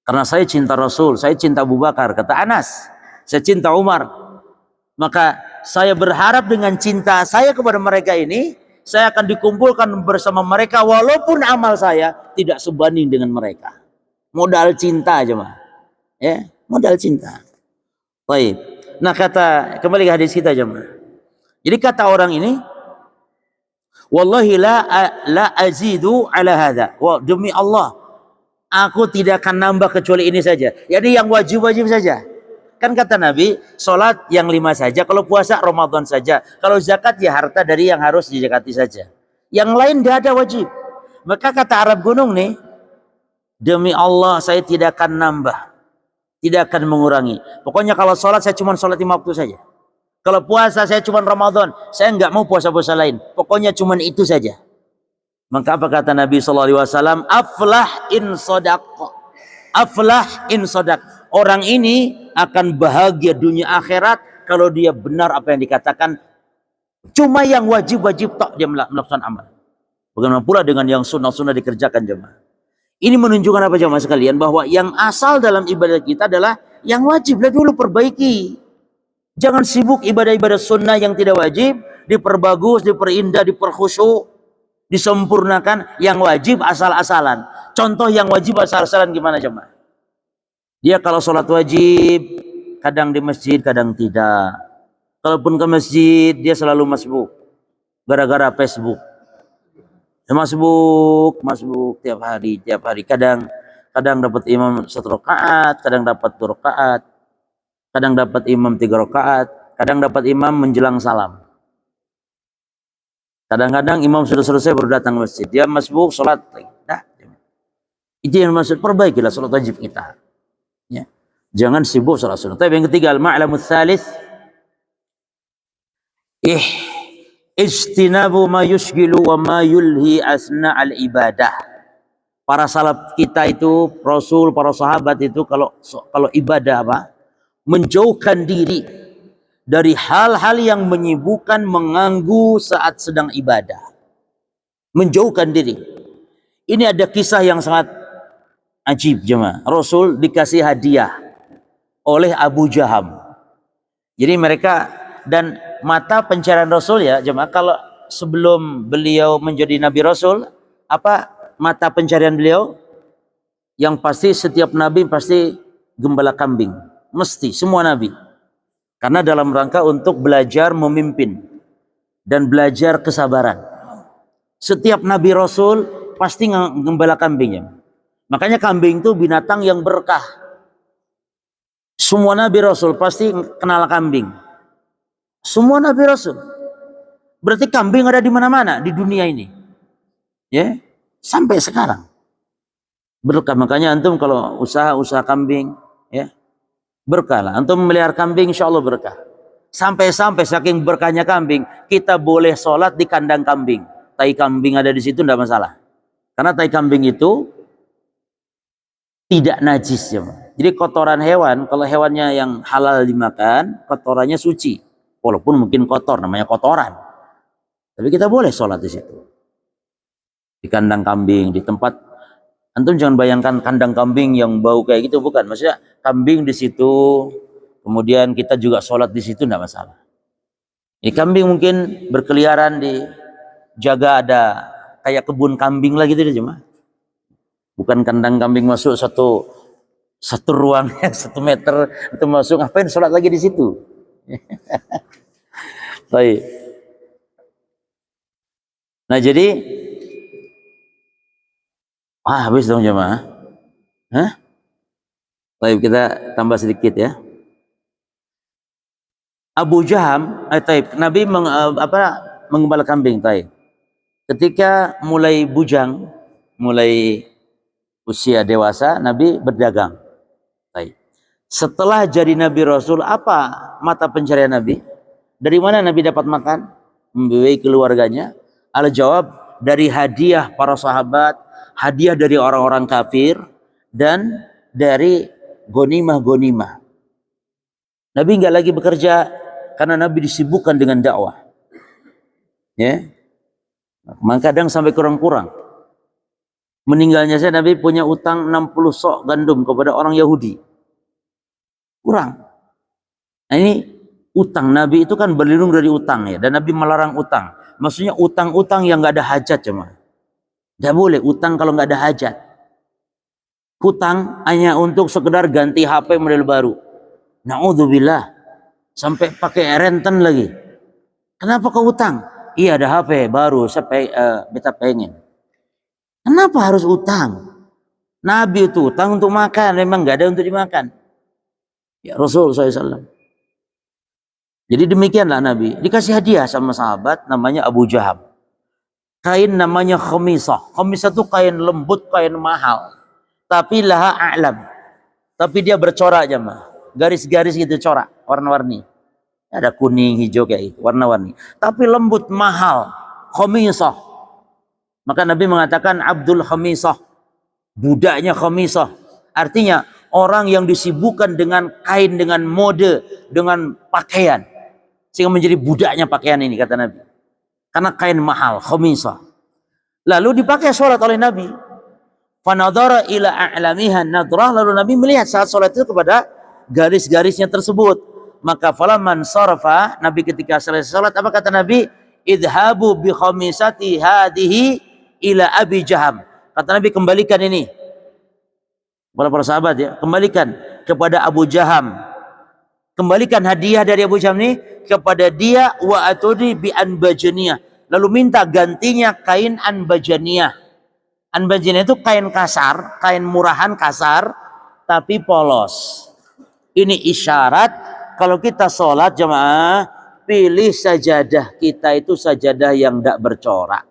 Karena saya cinta Rasul, saya cinta Abu Bakar. Kata Anas, saya cinta Umar. Maka saya berharap dengan cinta saya kepada mereka ini, saya akan dikumpulkan bersama mereka walaupun amal saya tidak sebanding dengan mereka. Modal cinta aja mah. Ya, modal cinta. Baik. Nah, kata kembali ke hadis kita aja mah. Jadi kata orang ini, wallahi la azidu ala hadza. Wah, demi Allah, aku tidak akan nambah kecuali ini saja. Jadi yang wajib-wajib saja. Kan kata Nabi, sholat yang 5 saja, kalau puasa Ramadan saja, kalau zakat ya harta dari yang harus dizakati saja. Yang lain tidak ada wajib. Maka kata Arab gunung nih, demi Allah saya tidak akan nambah, tidak akan mengurangi. Pokoknya kalau sholat saya cuma sholat 5 waktu saja. Kalau puasa saya cuma Ramadan, saya nggak mau puasa-puasa lain. Pokoknya cuma itu saja. Maka apa kata Nabi SAW? Aflah in sodaq. Aflah in sodaq. Orang ini akan bahagia dunia akhirat kalau dia benar apa yang dikatakan. Cuma yang wajib-wajib tak dia melakukan amal. Bagaimana pula dengan yang sunnah-sunnah dikerjakan jemaah. Ini menunjukkan apa jemaah sekalian? Bahwa yang asal dalam ibadah kita adalah yang wajib. Lah dulu perbaiki. Jangan sibuk ibadah-ibadah sunnah yang tidak wajib. Diperbagus, diperindah, diperkhusyuk, disempurnakan. Yang wajib asal-asalan. Contoh yang wajib asal-asalan gimana jemaah? Dia kalau sholat wajib, kadang di masjid, kadang tidak. Kalaupun ke masjid, dia selalu masbuk. Gara-gara Facebook. Masbuk tiap hari. Kadang dapat imam 1 rakaat, kadang dapat 2 rakaat. Kadang dapat imam 3 rakaat. Kadang dapat imam menjelang salam. Kadang-kadang imam sudah selesai baru datang ke masjid. Dia masbuk, sholat. Nah, itu yang maksud, perbaikilah sholat wajib kita. Ya. Jangan sibuk sholat sunnah. Tapi yang ketiga, al-ma'lamul tsalits, ijtinabu ma yushgilu wa ma yulhi asna al-ibadah. Para salaf kita itu, Rasul, para sahabat itu kalau ibadah apa? Menjauhkan diri dari hal-hal yang menyibukkan, mengganggu saat sedang ibadah. Menjauhkan diri. Ini ada kisah yang sangat ajib jemaah. Rasul dikasih hadiah oleh Abu Jaham. Jadi mereka, dan mata pencarian Rasul ya jemaah, kalau sebelum beliau menjadi Nabi Rasul, apa mata pencarian beliau? Yang pasti setiap Nabi pasti gembala kambing. Mesti, semua Nabi. Karena dalam rangka untuk belajar memimpin dan belajar kesabaran. Setiap Nabi Rasul pasti gembala kambingnya. Makanya kambing itu binatang yang berkah. Semua Nabi Rasul pasti kenal kambing. Semua Nabi Rasul. Berarti kambing ada di mana-mana di dunia ini. Ya, sampai sekarang. Berkah. Makanya antum kalau usaha kambing, ya, berkah lah. Antum melihara kambing, insya Allah berkah. Sampai-sampai saking berkahnya kambing, kita boleh sholat di kandang kambing. Tai kambing ada di situ tidak masalah. Karena tai kambing itu tidak najis ya. Jadi kotoran hewan, kalau hewannya yang halal dimakan, kotorannya suci. Walaupun mungkin kotor, namanya kotoran. Tapi kita boleh sholat di situ. Di kandang kambing, di tempat. Antum jangan bayangkan kandang kambing yang bau kayak gitu, bukan. Maksudnya kambing di situ, kemudian kita juga sholat di situ, tidak masalah. Kambing mungkin berkeliaran di jaga ada kayak kebun kambing lah gitu deh cuma. Bukan kandang kambing masuk satu ruang 1 meter itu masuk, ngapain sholat lagi di situ? Baik. Nah jadi habis dong jemaah. Baik, kita tambah sedikit ya. Abu Jaham, Nabi menggembala kambing, ketika mulai bujang, mulai usia dewasa, Nabi berdagang. Setelah jadi Nabi Rasul, apa mata pencarian Nabi? Dari mana Nabi dapat makan? Membiayai keluarganya. Al-jawab, dari hadiah para sahabat, hadiah dari orang-orang kafir, dan dari gonimah-gonimah. Nabi nggak lagi bekerja karena Nabi disibukkan dengan dakwah. Ya, maka kadang sampai kurang-kurang. Meninggalnya saya, Nabi punya utang 60 sok gandum kepada orang Yahudi. Kurang. Nah ini utang. Nabi itu kan berlindung dari utang ya, dan Nabi melarang utang. Maksudnya utang-utang yang nggak ada hajat cuma. Tidak boleh utang kalau nggak ada hajat. Hutang hanya untuk sekedar ganti HP model baru. Na'udzubillah. Sampai pakai renten lagi. Kenapa kau utang? Iya ada HP baru, beta pengen. Kenapa harus utang? Nabi itu utang untuk makan, memang nggak ada untuk dimakan. Ya Rasul SAW. Jadi demikianlah Nabi. Dikasih hadiah sama sahabat namanya Abu Jaham. Kain namanya khamisah. Khamisah itu kain lembut, kain mahal. Tapi laha a'lam. Tapi dia bercorak jemaah. Garis-garis gitu corak, warna-warni. Ada kuning, hijau kayak gitu, warna-warni. Tapi lembut, mahal. Khamisah. Maka Nabi mengatakan Abdul Khamisah. Budaknya Khamisah. Artinya orang yang disibukkan dengan kain, dengan mode, dengan pakaian. Sehingga menjadi budaknya pakaian ini, kata Nabi. Karena kain mahal, khamisah. Lalu dipakai sholat oleh Nabi. Fanadhara ila a'lamiha nadrah. Lalu Nabi melihat saat sholat itu kepada garis-garisnya tersebut. Maka falaman sarafa, Nabi ketika selesai sholat, apa kata Nabi? Idhabu bi khamisati hadihi ila Abi Jaham. Kata Nabi, kembalikan ini. Para sahabat ya, kembalikan kepada Abu Jaham. Kembalikan hadiah dari Abu Jaham ini kepada dia, wa atudi bi anbajaniyah. Lalu minta gantinya kain anbajaniyah. Anbajaniyah itu kain kasar, kain murahan kasar, tapi polos. Ini isyarat kalau kita sholat jemaah, pilih sajadah kita itu sajadah yang tidak bercorak.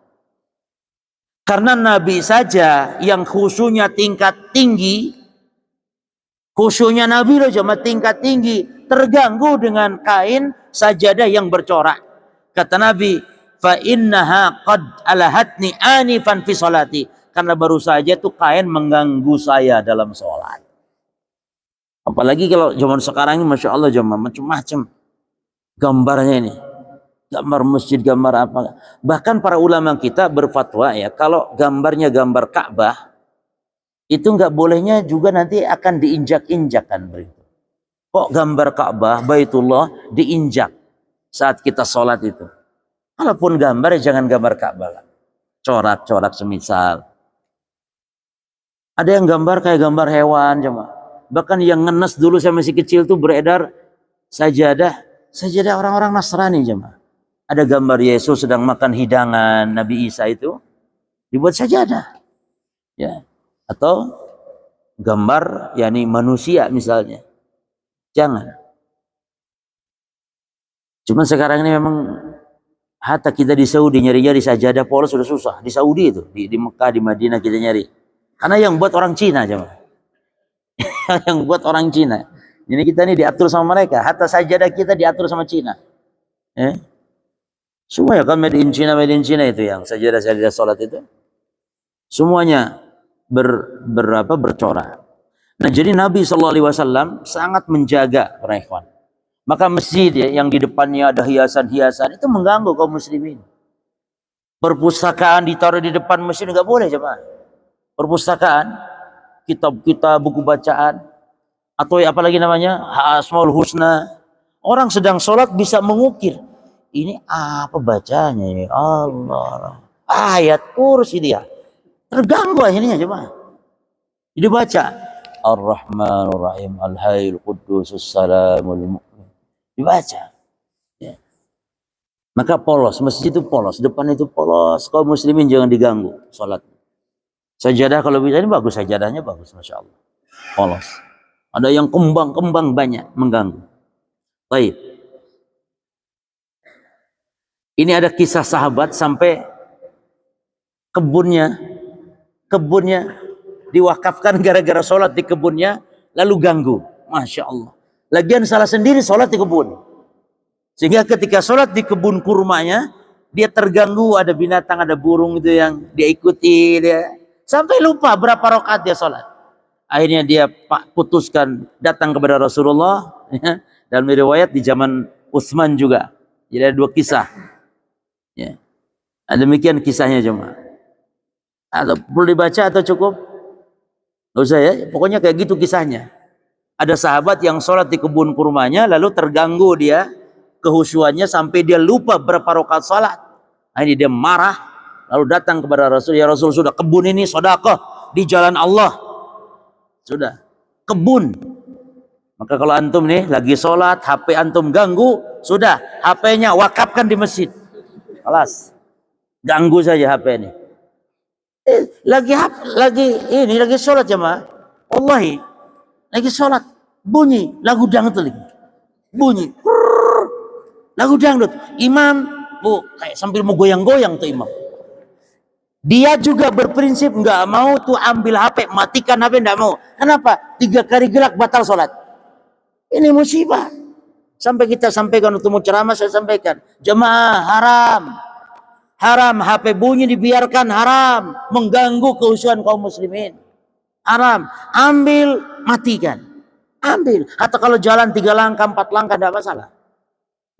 Karena Nabi saja yang khusyunya tingkat tinggi, khusyunya Nabi loh jemaah tingkat tinggi, terganggu dengan kain sajadah yang bercorak. Kata Nabi, fa innaha qad alahatni anifan fi sholati. Karena baru saja tuh kain mengganggu saya dalam sholat. Apalagi kalau zaman sekarang ini, masya Allah jemaah, macam-macam gambarnya ini. Gambar masjid, gambar apa. Bahkan para ulama kita berfatwa ya, kalau gambarnya gambar Ka'bah, itu nggak bolehnya juga nanti akan diinjak-injak kan begitu. Kok gambar Ka'bah, Baitullah diinjak? saat kita sholat itu. Kalaupun gambar, ya jangan gambar Ka'bah. Corak-corak semisal. Ada yang gambar kayak gambar hewan, jemaah. Bahkan yang ngenes dulu saya masih kecil tuh beredar sajadah orang-orang Nasrani, jemaah. Ada gambar Yesus sedang makan hidangan Nabi Isa itu dibuat sajadah. Ya. Atau gambar yakni manusia misalnya. Jangan. Cuman sekarang ini memang hatta kita di Saudi nyari-nyari sajadah polos sudah susah. Di Saudi itu, di Mekah, di Madinah kita nyari. Karena yang buat orang Cina, jemaah. Yang buat orang Cina. Jadi kita ini diatur sama mereka. Hatta sajadah kita diatur sama Cina. Semua ya kan made in China itu yang sajadah sholat itu. Semuanya bercorak. Nah, jadi Nabi SAW sangat menjaga para ikhwan. Maka masjid ya, yang di depannya ada hiasan-hiasan itu mengganggu kaum muslimin. Perpustakaan ditaruh di depan masjid nggak boleh, jemaah. Perpustakaan, kitab-kitab, buku bacaan, atau apalagi namanya Asmaul Husna. Orang sedang sholat bisa mengukir. Ini apa bacanya ya? Allah. Ayat kursi dia. Terganggu akhirnya, jemaah. Jadi baca Ar-Rahmanur Rahim Al-Hayyul Quddus Salamul Mu'min. Dibaca. Ya. Maka polos, masjid itu polos, depan itu polos. Kaum muslimin jangan diganggu sholat. Sajadah kalau bisa ini bagus, sajadahnya bagus, masya Allah. Polos. Ada yang kembang banyak mengganggu. Baik. Ini ada kisah sahabat sampai kebunnya diwakafkan gara-gara sholat di kebunnya lalu ganggu. Masya Allah. Lagian salah sendiri sholat di kebun. Sehingga ketika sholat di kebun kurmanya dia terganggu, ada binatang, ada burung itu yang dia ikuti dia. Sampai lupa berapa rakaat dia sholat. Akhirnya dia putuskan datang kepada Rasulullah. Ya. Dalam riwayat di zaman Utsman juga. Jadi ada 2 kisah. Ya. Demikian kisahnya, jemaah. Atau perlu dibaca atau cukup? Nggak usah ya. Pokoknya kayak gitu kisahnya. Ada sahabat yang sholat di kebun kurmanya lalu terganggu dia kehusuannya sampai dia lupa berapa rakaat sholat. Akhirnya dia marah lalu datang kepada Rasul. Ya Rasul, sudah kebun ini sedekah di jalan Allah. Sudah kebun. Maka kalau antum nih lagi sholat, HP antum ganggu, sudah HP-nya wakafkan di masjid. Kelas. Ganggu saja HP ini. Lagi sholat, jemaah. Wallahi, lagi sholat bunyi lagu dangdut lagi. Bunyi. Lagu dangdut. Imam, kayak sambil mau goyang-goyang tuh imam. Dia juga berprinsip nggak mau tuh ambil HP, matikan HP, nggak mau. Kenapa? 3 kali gelak batal sholat. Ini musibah. Sampai kita sampaikan untuk mau ceramah, saya sampaikan, jemaah haram HP bunyi dibiarkan, haram, mengganggu kehusuan kaum muslimin, haram. Ambil, matikan, ambil. Atau kalau jalan 3 langkah 4 langkah tidak masalah.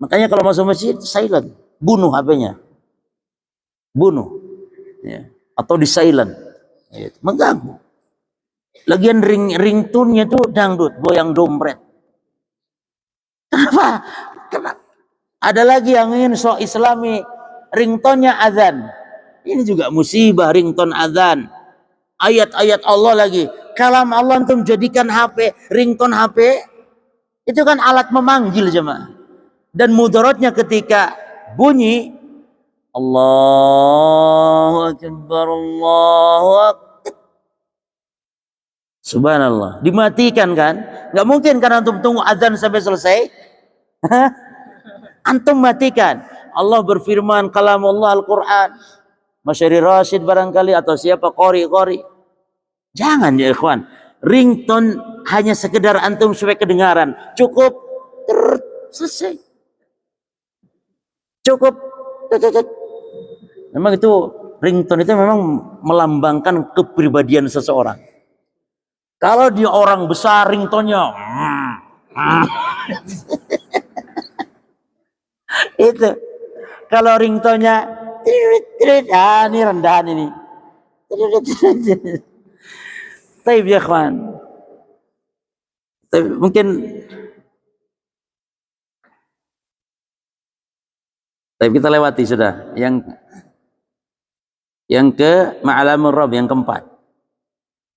Makanya kalau masuk masjid silent, bunuh HP-nya, bunuh ya. Atau di silent ya. Mengganggu. Lagian ringtone-nya tuh dangdut, goyang dompet. Kenapa? Ada lagi yang ingin so islami, ringtone-nya azan. Ini juga musibah, ringtone azan. Ayat-ayat Allah lagi. Kalam Allah untuk menjadikan HP, ringtone HP itu kan alat memanggil, jemaah. Dan mudaratnya ketika bunyi Allahu Akbar, Allahu Akbar, subhanallah, dimatikan kan? Nggak mungkin kan antum tunggu azan sampai selesai. Antum matikan. Allah berfirman, kalamullah Al-Quran. Masyari Rashid barangkali atau siapa qori. Jangan ya ikhwan. Ringtone hanya sekedar antum supaya kedengaran. Cukup. Selesai. Cukup. Memang itu ringtone itu memang melambangkan kepribadian seseorang. Kalau dia orang besar ringtone-nya itu. Kalau ringtone-nya ini rendahan ini. Taib ya kawan. Mungkin Tapi kita lewati sudah. Yang ke ma'alamur Rabb, yang keempat.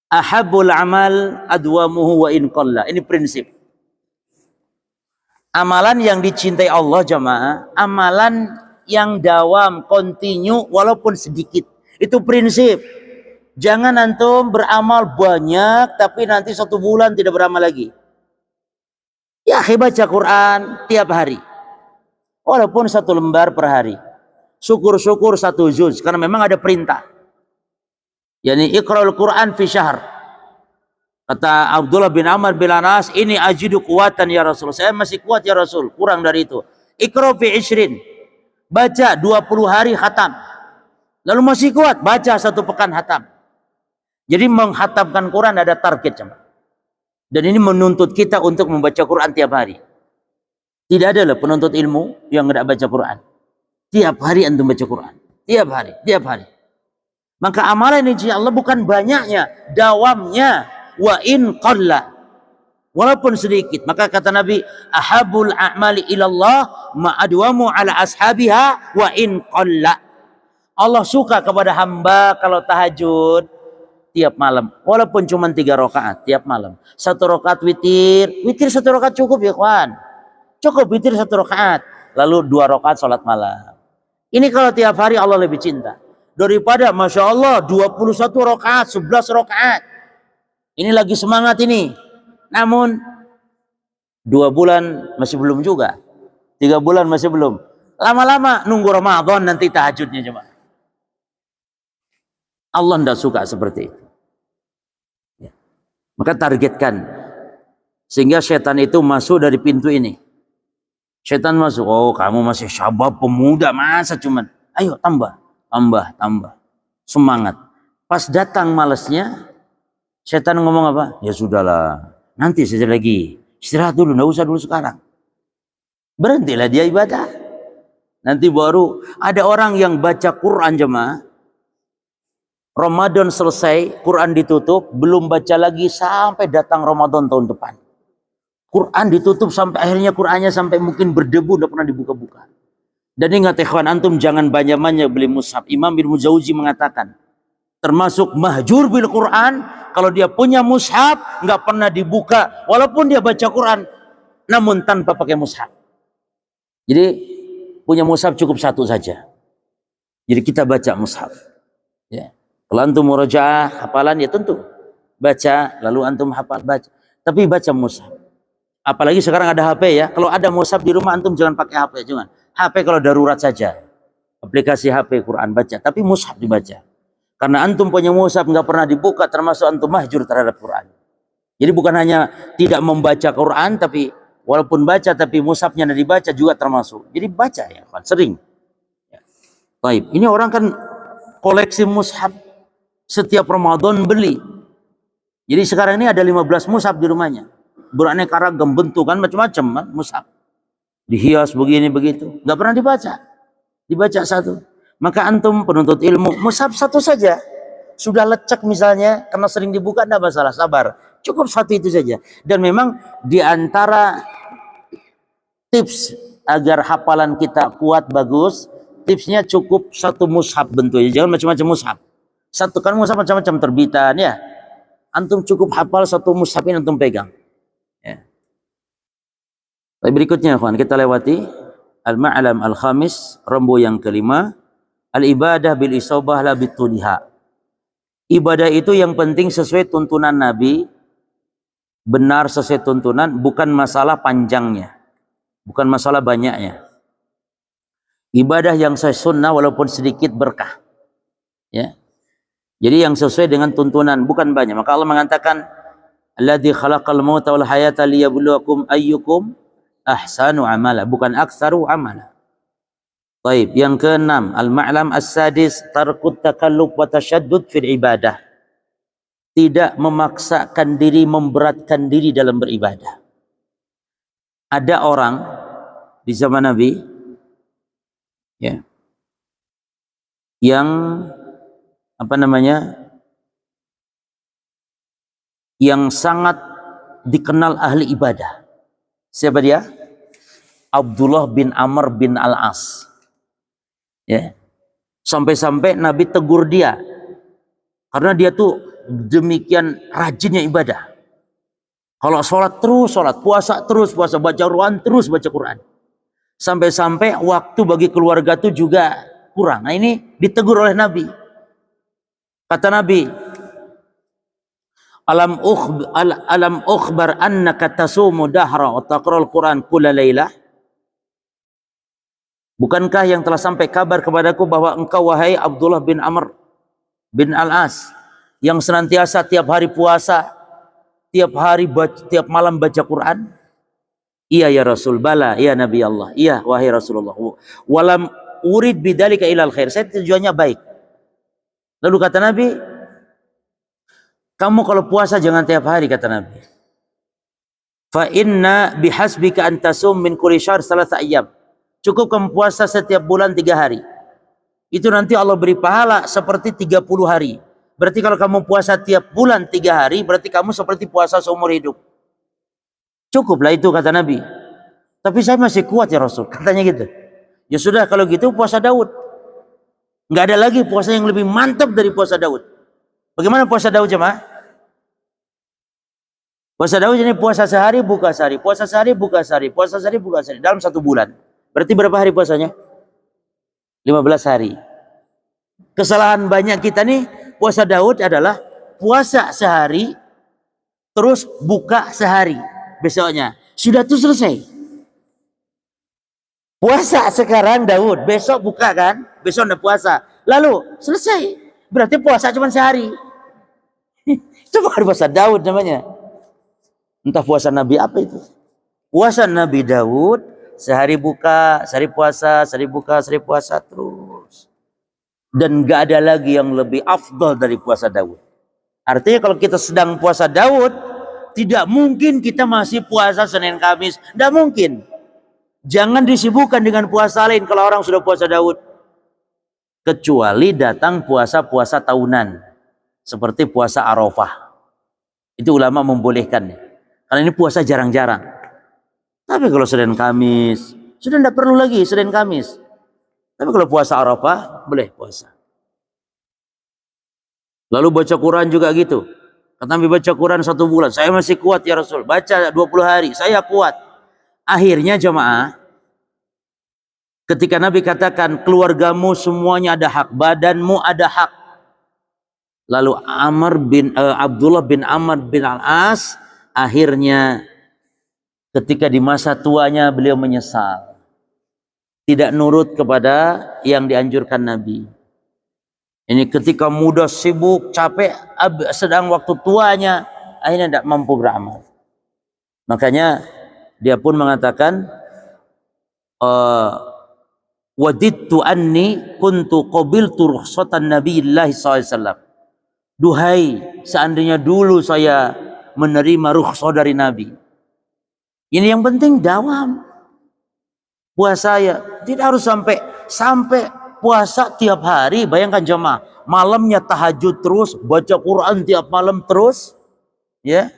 Ahabbul amal adwamuhu wa in qalla. Ini prinsip. Amalan yang dicintai Allah jamaah, amalan yang dawam, continue walaupun sedikit. Itu prinsip. Jangan antum beramal banyak tapi nanti 1 bulan tidak beramal lagi. Ya, baca Quran tiap hari. Walaupun 1 lembar per hari. Syukur-syukur 1 juz karena memang ada perintah. Yani iqra'ul Quran fi syahr. Kata Abdullah bin Amr bin Anas, ini ajidu kuatan ya Rasul. Saya masih kuat ya Rasul, kurang dari itu. Iqra' fi 20. Baca 20 hari khatam. Lalu masih kuat, baca 1 pekan khatam. Jadi menghatamkan Quran ada target, jemaah. Dan ini menuntut kita untuk membaca Quran tiap hari. Tidak ada lah penuntut ilmu yang tidak baca Quran. Tiap hari antum baca Quran. Tiap hari, tiap hari. Maka amalan ini Allah bukan banyaknya, dawamnya. Wa in qalla. Walaupun sedikit. Maka kata Nabi, ahabul a'mali ilallah ma'adwamu ala ashabiha wa in qalla. Allah suka kepada hamba kalau tahajud tiap malam. Walaupun cuma 3 rakaat tiap malam. 1 rakaat witir. Witir 1 rakaat cukup ya kawan. Cukup witir 1 rakaat. Lalu 2 rakaat salat malam. Ini kalau tiap hari Allah lebih cinta. Daripada Masya Allah 21 rakaat, 11 rakaat. Ini lagi semangat ini. Namun 2 bulan masih belum juga. 3 bulan masih belum. Lama-lama nunggu Ramadan nanti tahajudnya coba. Allah tidak suka seperti itu. Ya. Maka targetkan. Sehingga setan itu masuk dari pintu ini. Setan masuk. Oh, kamu masih syabab pemuda. Masa cuman. Ayo tambah. Tambah. Semangat. Pas datang malesnya. Setan ngomong apa? Ya sudahlah. Nanti saja lagi. Istirahat dulu. Nggak usah dulu sekarang. Berhentilah dia ibadah. Nanti baru ada orang yang baca Quran jemaah. Ramadan selesai, Quran ditutup, belum baca lagi sampai datang Ramadan tahun depan. Quran ditutup sampai akhirnya Qurannya sampai mungkin berdebu, tidak pernah dibuka-buka. Dan ingat ikhwan antum jangan banyak-banyak beli mushaf. Imam bin Mujawzi mengatakan, termasuk mahjur bil Quran, kalau dia punya mushaf nggak pernah dibuka, walaupun dia baca Quran, namun tanpa pakai mushaf. Jadi punya mushaf cukup 1 saja. Jadi kita baca mushaf. Ya. Kalau antum murojaah hafalan ya tentu baca, lalu antum hafal baca. Tapi baca mushaf. Apalagi sekarang ada HP ya. Kalau ada mushaf di rumah antum jangan pakai HP, jangan. HP kalau darurat saja. Aplikasi HP Quran baca, tapi mushaf dibaca. Karena antum punya mushaf nggak pernah dibuka, termasuk antum mahjur terhadap Quran. Jadi bukan hanya tidak membaca Quran, tapi walaupun baca tapi mushafnya tidak dibaca juga termasuk. Jadi baca ya, sering. Ya. Baik, ini orang kan koleksi mushaf. Setiap Ramadan beli. Jadi sekarang ini ada 15 mushaf di rumahnya. Beraneka ragam bentukan macam-macam mushaf. Dihias begini begitu. Nggak pernah dibaca. Dibaca 1. Maka antum penuntut ilmu mushaf 1 saja. Sudah lecek misalnya karena sering dibuka tidak masalah, sabar. Cukup 1 itu saja. Dan memang di antara tips agar hafalan kita kuat bagus, tipsnya cukup 1 mushaf bentuknya. Jangan macam-macam mushaf. 1 kan mushaf macam-macam terbitan ya. Antum cukup hafal 1 mushaf ini antum pegang. Ya. Berikutnya kawan kita lewati al-ma'lam al-khamis, rembu yang kelima, al-ibadah bil isabah la bituliha. Ibadah itu yang penting sesuai tuntunan Nabi, benar sesuai tuntunan, bukan masalah panjangnya, bukan masalah banyaknya. Ibadah yang sesuai sunnah walaupun sedikit berkah. Ya. Jadi yang sesuai dengan tuntunan, bukan banyak. Maka Allah mengatakan, alladzi khalaqal mauta wal hayata liyabluwakum ayyukum ahsanu amala, bukan aktsaru amala. Baik, yang keenam, al-ma'lam as-sadis, tarkut takalluf wa tashaddud fil ibadah. Tidak memaksakan diri, memberatkan diri dalam beribadah. Ada orang di zaman Nabi ya, yang yang sangat dikenal ahli ibadah. Siapa dia? Abdullah bin Amr bin Al-As. Ya. Sampai-sampai Nabi tegur dia karena dia tuh demikian rajinnya ibadah. Kalau sholat terus sholat, puasa terus puasa, baca Quran terus baca Quran. Sampai-sampai waktu bagi keluarga tuh juga kurang. Nah ini ditegur oleh Nabi. Kata Nabi, alam ukhbar annaka tasumu dahra wa taqra'ul Quran kulla lailah. Bukankah yang telah sampai kabar kepadaku bahwa engkau wahai Abdullah bin Amr bin Al-As yang senantiasa tiap hari puasa, tiap malam baca Quran? Iya ya Rasul, bala ya Nabi Allah. Iya wahai Rasulullah. Walam urid bidzalika ilal khair. Saya tujuannya baik. Lalu kata Nabi, kamu kalau puasa jangan tiap hari, kata Nabi. Fa inna bihasbika an tasum min kulli syahr salasa ayyam. Cukup kamu puasa setiap bulan 3 hari. Itu nanti Allah beri pahala seperti 30 hari. Berarti kalau kamu puasa tiap bulan 3 hari, berarti kamu seperti puasa seumur hidup. Cukuplah itu, kata Nabi. Tapi saya masih kuat ya Rasul, katanya gitu. Ya sudah, kalau gitu puasa Daud. Nggak ada lagi puasa yang lebih mantap dari puasa Daud. Bagaimana puasa Daud jemaah? Puasa Daud ini puasa sehari, buka sehari. Puasa sehari, buka sehari. Puasa sehari, buka sehari. Dalam 1 bulan. Berarti berapa hari puasanya? 15 hari. Kesalahan banyak kita nih, puasa Daud adalah puasa sehari, terus buka sehari. Besoknya. Sudah tuh selesai. Puasa sekarang Daud, besok buka kan? Besok udah puasa. Lalu selesai. Berarti puasa cuma sehari. Itu bukan puasa Daud namanya. Entah puasa Nabi apa itu. Puasa Nabi Daud, sehari buka, sehari puasa, sehari buka, sehari puasa terus. Dan gak ada lagi yang lebih afdal dari puasa Daud. Artinya kalau kita sedang puasa Daud, tidak mungkin kita masih puasa Senin Kamis. Tidak mungkin. Jangan disibukkan dengan puasa lain kalau orang sudah puasa Daud. Kecuali datang puasa-puasa tahunan. Seperti puasa Arafah. Itu ulama membolehkan. Karena ini puasa jarang-jarang. Tapi kalau Senin Kamis, sudah tidak perlu lagi Senin Kamis. Tapi kalau puasa Arafah, boleh puasa. Lalu baca Quran juga gitu. Kata Nabi, baca Quran 1 bulan. Saya masih kuat ya Rasul. Baca 20 hari. Saya kuat. Akhirnya jemaah, ketika Nabi katakan, keluargamu semuanya ada hak. Badanmu ada hak. Lalu Abdullah bin Amr bin Al-As, akhirnya ketika di masa tuanya beliau menyesal. Tidak nurut kepada yang dianjurkan Nabi. Ini ketika muda sibuk, capek, sedang waktu tuanya, akhirnya tidak mampu beramal. Makanya dia pun mengatakan, wadidtu anni kuntu qabiltu rukhsatan Nabiyillahi SAW. Duhai, seandainya dulu saya menerima rukhsah dari Nabi. Ini yang penting dawam. Puasa ya, tidak harus sampai puasa tiap hari. Bayangkan jemaah, malamnya tahajud terus, baca Quran tiap malam terus, ya.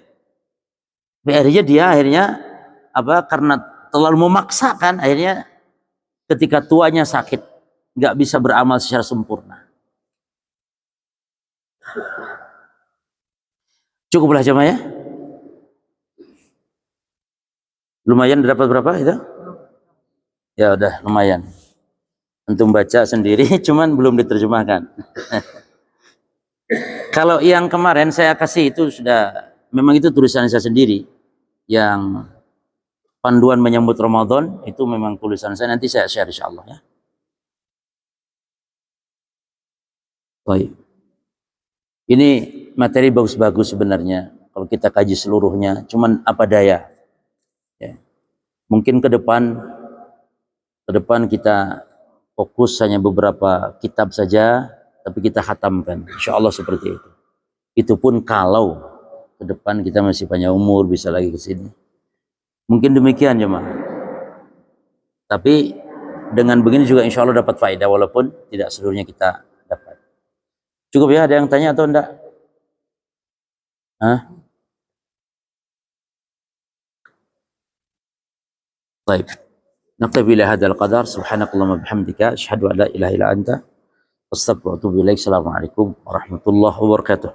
Akhirnya karena terlalu memaksakan, akhirnya ketika tuanya sakit, nggak bisa beramal secara sempurna. Cukuplah jemaah ya. Lumayan dapat berapa itu? Ya udah lumayan. Antum baca sendiri, cuman belum diterjemahkan. Kalau yang kemarin saya kasih itu memang itu tulisan saya sendiri. Yang panduan menyambut Ramadan itu memang tulisan saya, nanti saya share insyaallah ya. Baik. Ini materi bagus-bagus sebenarnya kalau kita kaji seluruhnya, cuman apa daya. Ya. Mungkin ke depan kita fokus hanya beberapa kitab saja, tapi kita khatamkan. Insya Allah seperti itu. Itu pun kalau ke depan kita masih panjang umur, bisa lagi ke sini. Mungkin demikian jemaah. Tapi dengan begini juga insya Allah dapat faedah, walaupun tidak seluruhnya kita dapat. Cukup ya, ada yang tanya atau enggak? Hah? Baik. Naktabi ila hadzal qadar, subhanakallahumma bihamdika asyhadu an la ilaha illa anta astaghfiruka wa atubu ilaik. Assalamualaikum warahmatullahi wabarakatuh.